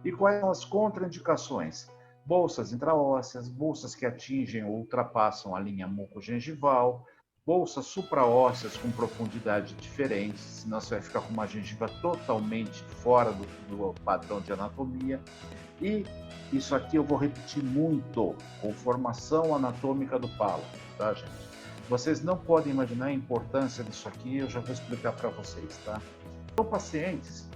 E quais são as contraindicações? Bolsas intraósseas, bolsas que atingem ou ultrapassam a linha mucogengival, bolsas supraósseas com profundidade diferente, senão você vai ficar com uma gengiva totalmente fora do padrão de anatomia. E isso aqui eu vou repetir muito, conformação anatômica do palato, tá, gente? Vocês não podem imaginar a importância disso aqui, eu já vou explicar para vocês, tá? Então, pacientes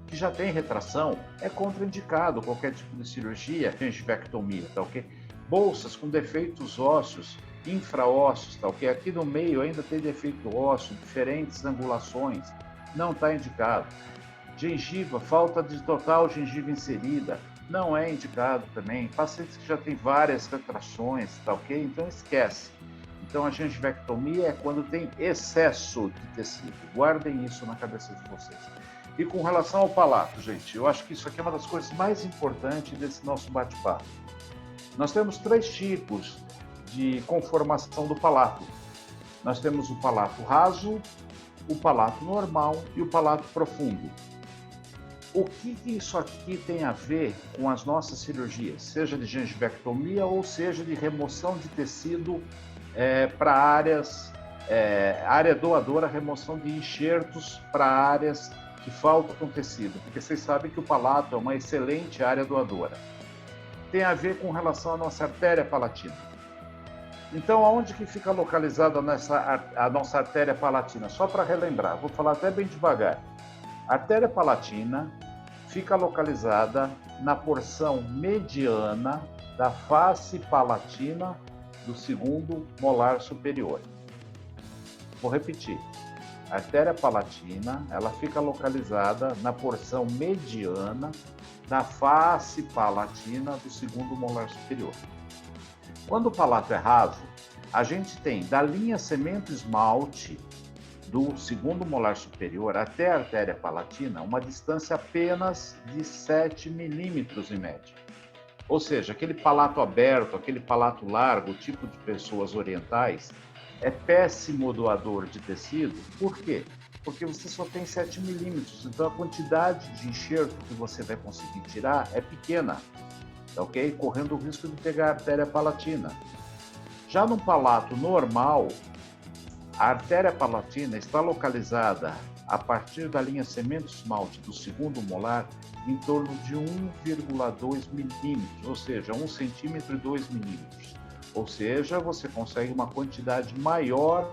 que já tem retração, é contraindicado qualquer tipo de cirurgia, gengivectomia, tá ok? Bolsas com defeitos ósseos, infraósseos, tá ok? Aqui no meio ainda tem defeito ósseo, diferentes angulações, não está indicado. Gengiva, falta de total gengiva inserida, não é indicado também. Pacientes que já têm várias retrações, tá ok? Então esquece. Então a gengivectomia é quando tem excesso de tecido. Guardem isso na cabeça de vocês. E com relação ao palato, gente, eu acho que isso aqui é uma das coisas mais importantes desse nosso bate-papo. Nós temos 3 tipos de conformação do palato. Nós temos o palato raso, o palato normal e o palato profundo. O que isso aqui tem a ver com as nossas cirurgias, seja de gengivectomia ou seja de remoção de tecido para áreas, área doadora, remoção de enxertos para áreas que faltam tecido, porque vocês sabem que o palato é uma excelente área doadora. Tem a ver com relação à nossa artéria palatina. Então, aonde que fica localizada a nossa artéria palatina? Só para relembrar, vou falar até bem devagar. A artéria palatina fica localizada na porção mediana da face palatina do segundo molar superior. Vou repetir. A artéria palatina, ela fica localizada na porção mediana da face palatina do segundo molar superior. Quando o palato é raso, a gente tem da linha cemento-esmalte do segundo molar superior até a artéria palatina uma distância apenas de 7 milímetros em média. Ou seja, aquele palato aberto, aquele palato largo, tipo de pessoas orientais, é péssimo doador de tecido. Por quê? Porque você só tem 7 milímetros, então a quantidade de enxerto que você vai conseguir tirar é pequena, ok? Correndo o risco de pegar a artéria palatina. Já no palato normal, a artéria palatina está localizada a partir da linha cemento-esmalte do segundo molar em torno de 1,2 milímetros, ou seja, 1 centímetro e 2 milímetros. Ou seja, você consegue uma quantidade maior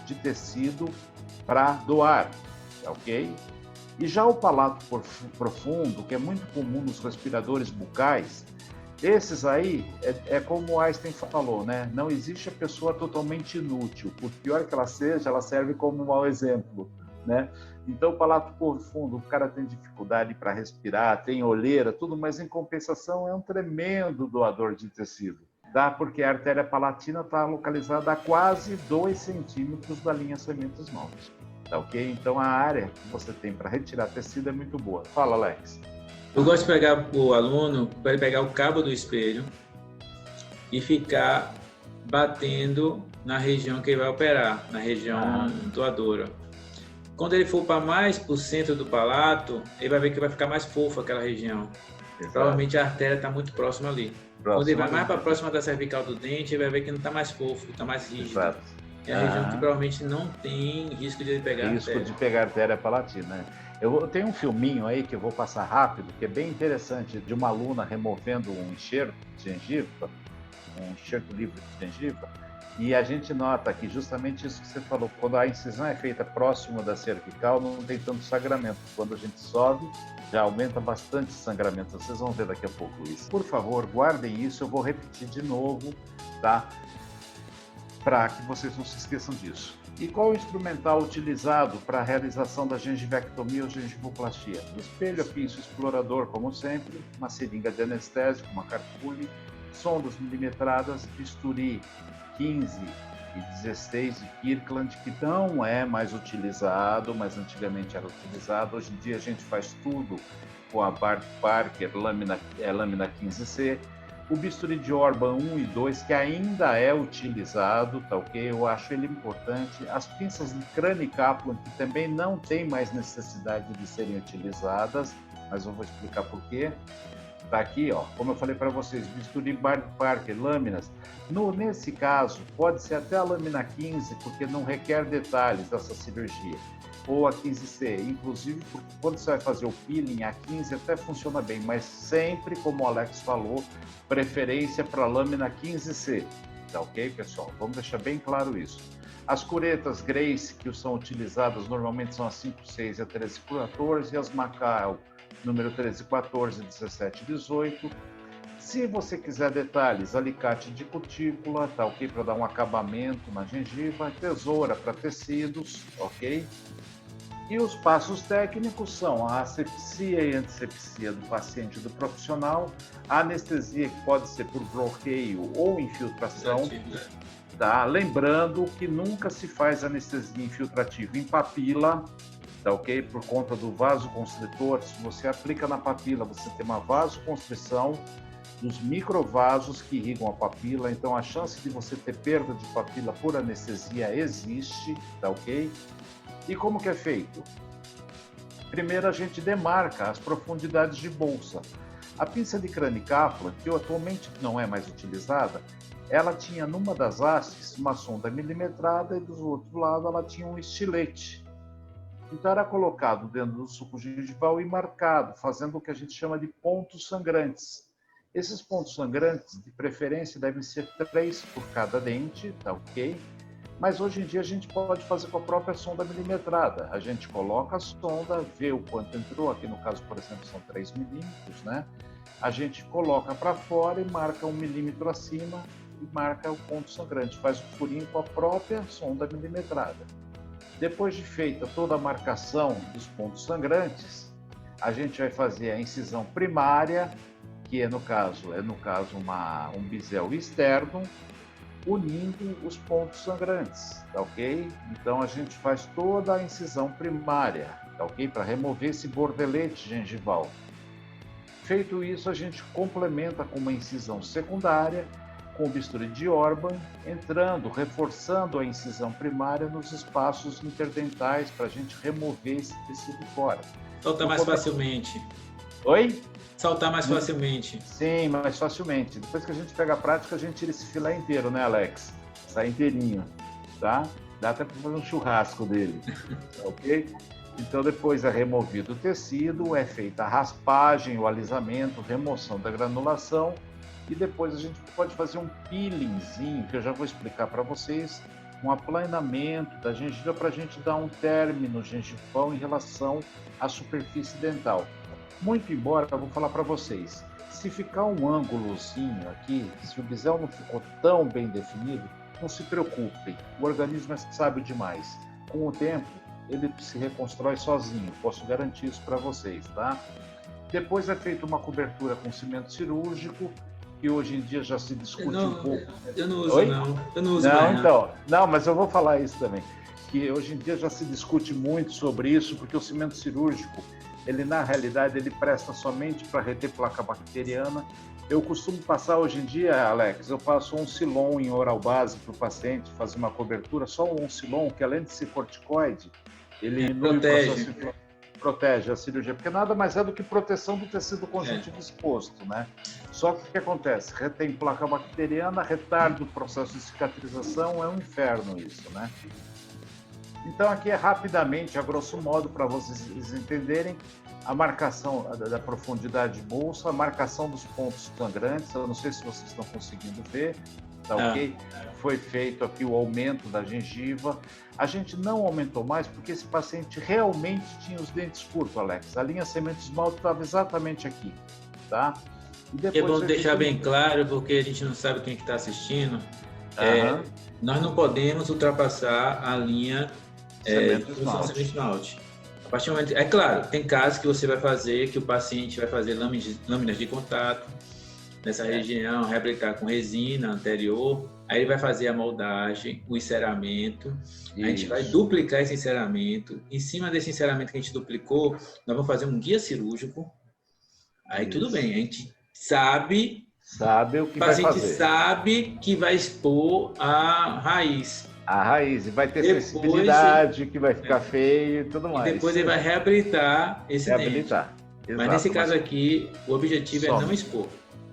de tecido para doar, ok? E já o palato profundo, que é muito comum nos respiradores bucais, esses aí, é como Einstein falou, né? Não existe a pessoa totalmente inútil. Por pior que ela seja, ela serve como um mau exemplo, né? Então, o palato profundo, o cara tem dificuldade para respirar, tem olheira, tudo, mas em compensação é um tremendo doador de tecido, tá? Porque a artéria palatina está localizada a quase 2 centímetros da linha semente-esmalte, tá ok? Então, a área que você tem para retirar tecido é muito boa. Fala, Alex. Eu gosto de pegar o aluno, para ele pegar o cabo do espelho e ficar batendo na região que ele vai operar, na região doadora. Quando ele for para mais para o centro do palato, ele vai ver que vai ficar mais fofo aquela região. Exato. Provavelmente a artéria está muito próxima ali. Quando ele vai mais para a próxima da cervical do dente, ele vai ver que não está mais fofo, está mais rígido. Exato. É a região que provavelmente não tem risco de ele pegar risco artéria. De pegar artéria palatina, né? Eu tenho um filminho aí que eu vou passar rápido, que é bem interessante, de uma aluna removendo um enxerto de gengiva, um enxerto livre de gengiva, e a gente nota que justamente isso que você falou, quando a incisão é feita próximo da cervical, não tem tanto sangramento. Quando a gente sobe, já aumenta bastante o sangramento. Vocês vão ver daqui a pouco isso. Por favor, guardem isso, eu vou repetir de novo, tá? Para que vocês não se esqueçam disso. E qual o instrumental utilizado para a realização da gengivectomia ou gengivoplastia? Espelho a pinço explorador, como sempre, uma seringa de anestésico, uma carpule, sondas milimetradas, bisturi 15 e 16 de Kirkland, que não é mais utilizado, mas antigamente era utilizado. Hoje em dia a gente faz tudo com a Parker lâmina 15C. O bisturi de Orban 1 e 2, que ainda é utilizado, tá ok? Eu acho ele importante. As pinças de Crane Kaplan, que também não tem mais necessidade de serem utilizadas, mas eu vou explicar por quê. Tá aqui, ó, como eu falei para vocês, bisturi Parker, lâminas. Nesse caso, pode ser até a lâmina 15, porque não requer detalhes dessa cirurgia. Ou a 15C, inclusive, porque quando você vai fazer o peeling, a 15 até funciona bem, mas sempre, como o Alex falou, preferência para a lâmina 15C. Tá ok, pessoal? Vamos deixar bem claro isso. As curetas Grace, que são utilizadas normalmente, são as 5,6 e a 13,14, e as Macau, número 13, 14, 17 e 18. Se você quiser detalhes, alicate de cutícula, tá ok? Para dar um acabamento na gengiva, tesoura para tecidos, ok? E os passos técnicos são a asepsia e antisepsia do paciente e do profissional, a anestesia que pode ser por bloqueio ou infiltração, tá? Lembrando que nunca se faz anestesia infiltrativa em papila, tá ok? Por conta do vasoconstritor, se você aplica na papila, você tem uma vasoconstrição dos microvasos que irrigam a papila, então a chance de você ter perda de papila por anestesia existe, tá ok? E como que é feito? Primeiro a gente demarca as profundidades de bolsa. A pinça de Crane Kaplan, que atualmente não é mais utilizada, ela tinha numa das hastes uma sonda milimetrada e do outro lado ela tinha um estilete. Então era colocado dentro do suco gengival e marcado, fazendo o que a gente chama de pontos sangrantes. Esses pontos sangrantes, de preferência, devem ser 3 por cada dente, tá ok? Mas hoje em dia a gente pode fazer com a própria sonda milimetrada. A gente coloca a sonda, vê o quanto entrou, aqui no caso, por exemplo, são 3 milímetros, né? A gente coloca para fora e marca 1 milímetro acima e marca o ponto sangrante. Faz o furinho com a própria sonda milimetrada. Depois de feita toda a marcação dos pontos sangrantes, a gente vai fazer a incisão primária, que no caso um bisel externo, unindo os pontos sangrantes, tá ok? Então a gente faz toda a incisão primária, tá ok? Para remover esse bordelete gengival. Feito isso, a gente complementa com uma incisão secundária, com o bisturi de Orban, reforçando a incisão primária nos espaços interdentais para a gente remover esse tecido fora. Soltar mais facilmente. Oi? Saltar mais facilmente. Sim, mais facilmente. Depois que a gente pega a prática, a gente tira esse filé inteiro, né, Alex? Sai inteirinho, tá? Dá até para fazer um churrasco dele, ok? Então, depois é removido o tecido, é feita a raspagem, o alisamento, remoção da granulação e depois a gente pode fazer um peelingzinho, que eu já vou explicar para vocês, um aplanamento da gengiva para a gente dar um término gengivão em relação à superfície dental. Muito embora, eu vou falar para vocês, se ficar um ângulozinho aqui, se o bisel não ficou tão bem definido, não se preocupem, o organismo é sábio demais. Com o tempo, ele se reconstrói sozinho, posso garantir isso para vocês, tá? Depois é feita uma cobertura com cimento cirúrgico, que hoje em dia já se discute um pouco. Eu não uso, não. Eu não uso não, mais, então, não, mas eu vou falar isso também, que hoje em dia já se discute muito sobre isso, porque o cimento cirúrgico, ele na realidade, ele presta somente para reter placa bacteriana. Eu costumo passar hoje em dia, Alex, eu passo um Oncilon em oral base para o paciente, fazer uma cobertura, só um Oncilon, que além de ser corticoide, ele protege a cirurgia, porque nada mais é do que proteção do tecido conjuntivo exposto, né? Só que o que acontece? Retém placa bacteriana, retarda o processo de cicatrização, é um inferno isso, né? Então aqui é rapidamente, a grosso modo, para vocês entenderem, a marcação da profundidade de bolsa, a marcação dos pontos sangrantes, eu não sei se vocês estão conseguindo ver, tá ok? Foi feito aqui o aumento da gengiva. A gente não aumentou mais porque esse paciente realmente tinha os dentes curtos, Alex. A linha cimento-esmalte estava exatamente aqui, tá? E depois é bom deixar bem claro, porque a gente não sabe quem está assistindo. Nós não podemos ultrapassar a linha cimento-esmalte. A partir do momento, é claro, tem casos que você vai fazer, que o paciente vai fazer lâminas de contato nessa região, reaplicar com resina anterior, aí ele vai fazer a moldagem, o enceramento, a gente vai duplicar esse enceramento, em cima desse enceramento que a gente duplicou, nós vamos fazer um guia cirúrgico, aí tudo bem, a gente sabe o que vai fazer. O paciente sabe que vai expor a raiz. A raiz, e vai ter sensibilidade, que vai ficar feio e tudo mais. E depois ele vai reabilitar esse dente. Exato, mas nesse caso aqui, o objetivo é não expor.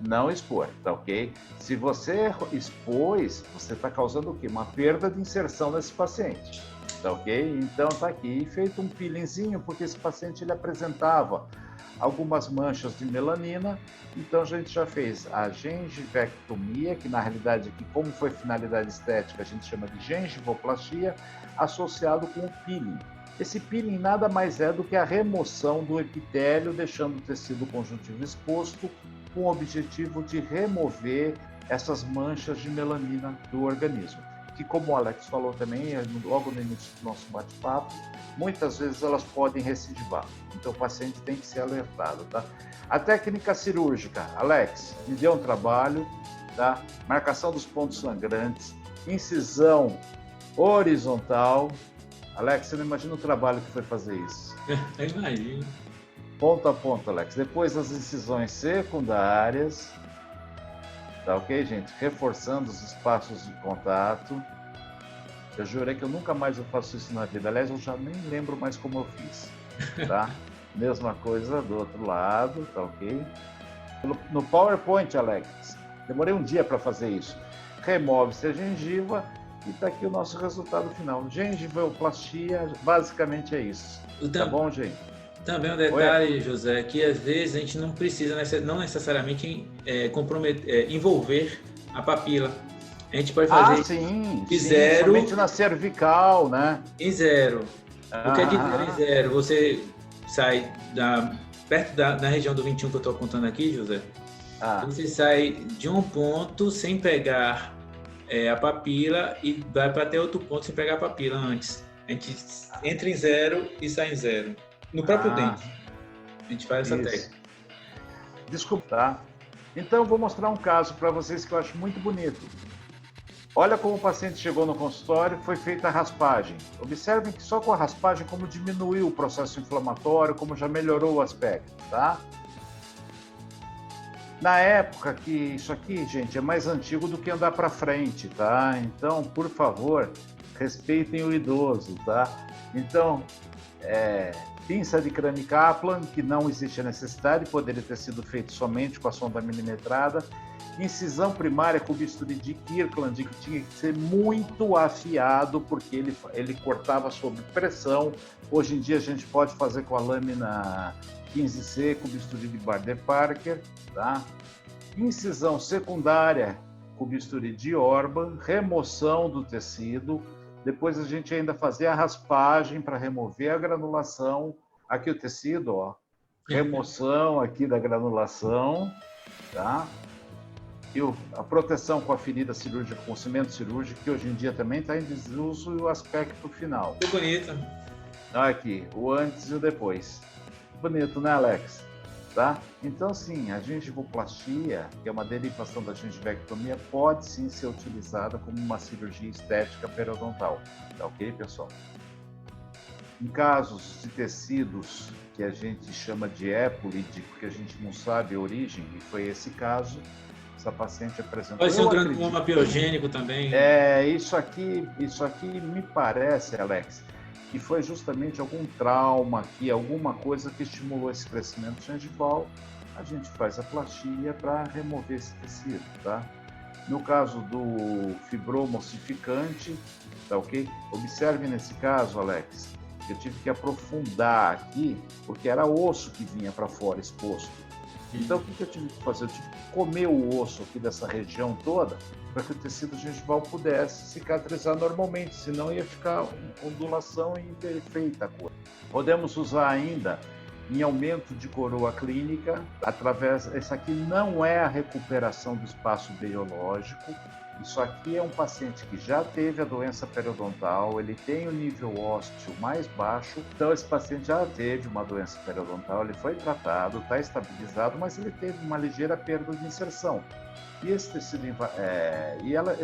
Não expor, tá ok? Se você expôs, você está causando o quê? Uma perda de inserção nesse paciente, tá ok? Então tá aqui feito um peelingzinho, porque esse paciente ele apresentava algumas manchas de melanina, então a gente já fez a gengivectomia, que na realidade, aqui, como foi finalidade estética, a gente chama de gengivoplastia, associado com o peeling. Esse peeling nada mais é do que a remoção do epitélio, deixando o tecido conjuntivo exposto, com o objetivo de remover essas manchas de melanina do organismo, que, como o Alex falou também, logo no início do nosso bate-papo, muitas vezes elas podem recidivar. Então o paciente tem que ser alertado, tá? A técnica cirúrgica, Alex, me deu um trabalho, tá? Marcação dos pontos sangrantes, incisão horizontal. Alex, você não imagina o trabalho que foi fazer isso? Eu imagino. Ponto a ponto, Alex. Depois as incisões secundárias, tá ok, gente? Reforçando os espaços de contato. Eu jurei que eu nunca mais faço isso na vida. Aliás, eu já nem lembro mais como eu fiz, tá? Mesma coisa do outro lado, tá ok? No PowerPoint, Alex, demorei um dia para fazer isso. Remove-se a gengiva e tá aqui o nosso resultado final. Gengivoplastia, basicamente é isso. Tá bom, gente? Também um detalhe, José, que às vezes a gente não precisa, não necessariamente envolver a papila. A gente pode fazer em zero. Somente na cervical, né? Em zero. O que é de zero em zero? Você sai perto da região do 21 que eu estou apontando aqui, José. Você sai de um ponto sem pegar a papila e vai para até outro ponto sem pegar a papila antes. A gente entra em zero e sai em zero. No próprio dente. A gente faz essa técnica. Desculpa, tá? Então eu vou mostrar um caso para vocês que eu acho muito bonito. Olha como o paciente chegou no consultório, foi feita a raspagem. Observem que só com a raspagem como diminuiu o processo inflamatório, como já melhorou o aspecto, tá? Na época que isso aqui, gente, é mais antigo do que andar para frente, tá? Então, por favor, respeitem o idoso, tá? Então, pinça de Crane Kaplan, que não existe a necessidade, poderia ter sido feito somente com a sonda milimetrada. Incisão primária com bisturi de Kirkland, que tinha que ser muito afiado, porque ele cortava sob pressão. Hoje em dia a gente pode fazer com a lâmina 15C, com bisturi de Barder-Parker, tá? Incisão secundária com bisturi de Orban, remoção do tecido. Depois a gente ainda fazia a raspagem para remover a granulação. Aqui o tecido, ó. Remoção aqui da granulação, tá? E a proteção com a ferida cirúrgica, com cimento cirúrgico, que hoje em dia também está em desuso, e o aspecto final. Muito bonito. Olha aqui, o antes e o depois. Bonito, né, Alex? Tá? Então, sim, a gengivoplastia, que é uma derivação da gengivectomia, pode sim ser utilizada como uma cirurgia estética periodontal. Tá ok, pessoal? Em casos de tecidos que a gente chama de épulide, porque a gente não sabe a origem, e foi esse caso, essa paciente apresentou... Pode ser um granuloma biogênico também. Isso aqui me parece, Alex, que foi justamente algum trauma aqui, alguma coisa que estimulou esse crescimento gengival. A gente faz a plastia para remover esse tecido, tá? No caso do fibroma ossificante, tá ok? Observe nesse caso, Alex, eu tive que aprofundar aqui, porque era osso que vinha para fora exposto. Então, o que eu tive que fazer? Eu tive que comer o osso aqui dessa região toda para que o tecido gengival pudesse cicatrizar normalmente, senão ia ficar ondulação imperfeita a cor. Podemos usar ainda em aumento de coroa clínica, através... Essa aqui não é a recuperação do espaço biológico, isso aqui é um paciente que já teve a doença periodontal, ele tem o nível ósseo mais baixo, então esse paciente já teve uma doença periodontal, ele foi tratado, está estabilizado, mas ele teve uma ligeira perda de inserção. E esse tecido,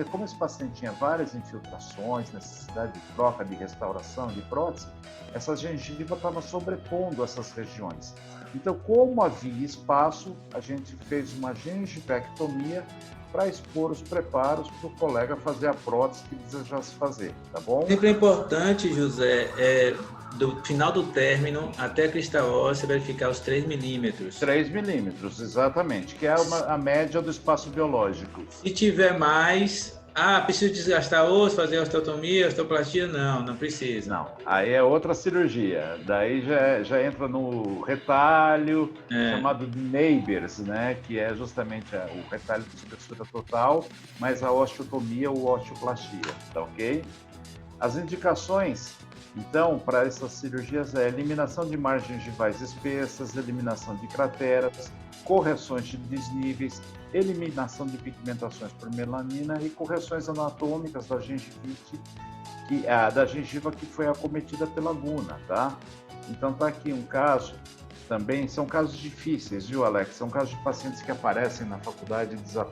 como esse paciente tinha várias infiltrações, necessidade de troca, de restauração, de prótese, essa gengiva estava sobrepondo essas regiões. Então, como havia espaço, a gente fez uma gengivectomia para expor os preparos para o colega fazer a prótese que desejasse fazer, tá bom? Sempre é importante, José, do final do término até a crista óssea, verificar os 3 milímetros. 3 milímetros, exatamente, que é a média do espaço biológico. Se tiver mais... preciso desgastar osso, fazer osteotomia, osteoplastia? Não precisa. Não, aí é outra cirurgia. Daí já entra no retalho, chamado de Neighbors, né? Que é justamente o retalho de espessura total, mais a osteotomia ou osteoplastia, tá ok? As indicações, então, para essas cirurgias é eliminação de margens gengivais espessas, eliminação de crateras, correções de desníveis, eliminação de pigmentações por melanina e correções anatômicas da gengivite, da gengiva que foi acometida pela guna, tá? Então tá aqui um caso, também são casos difíceis, viu, Alex? São casos de pacientes que aparecem na faculdade e desaparecem.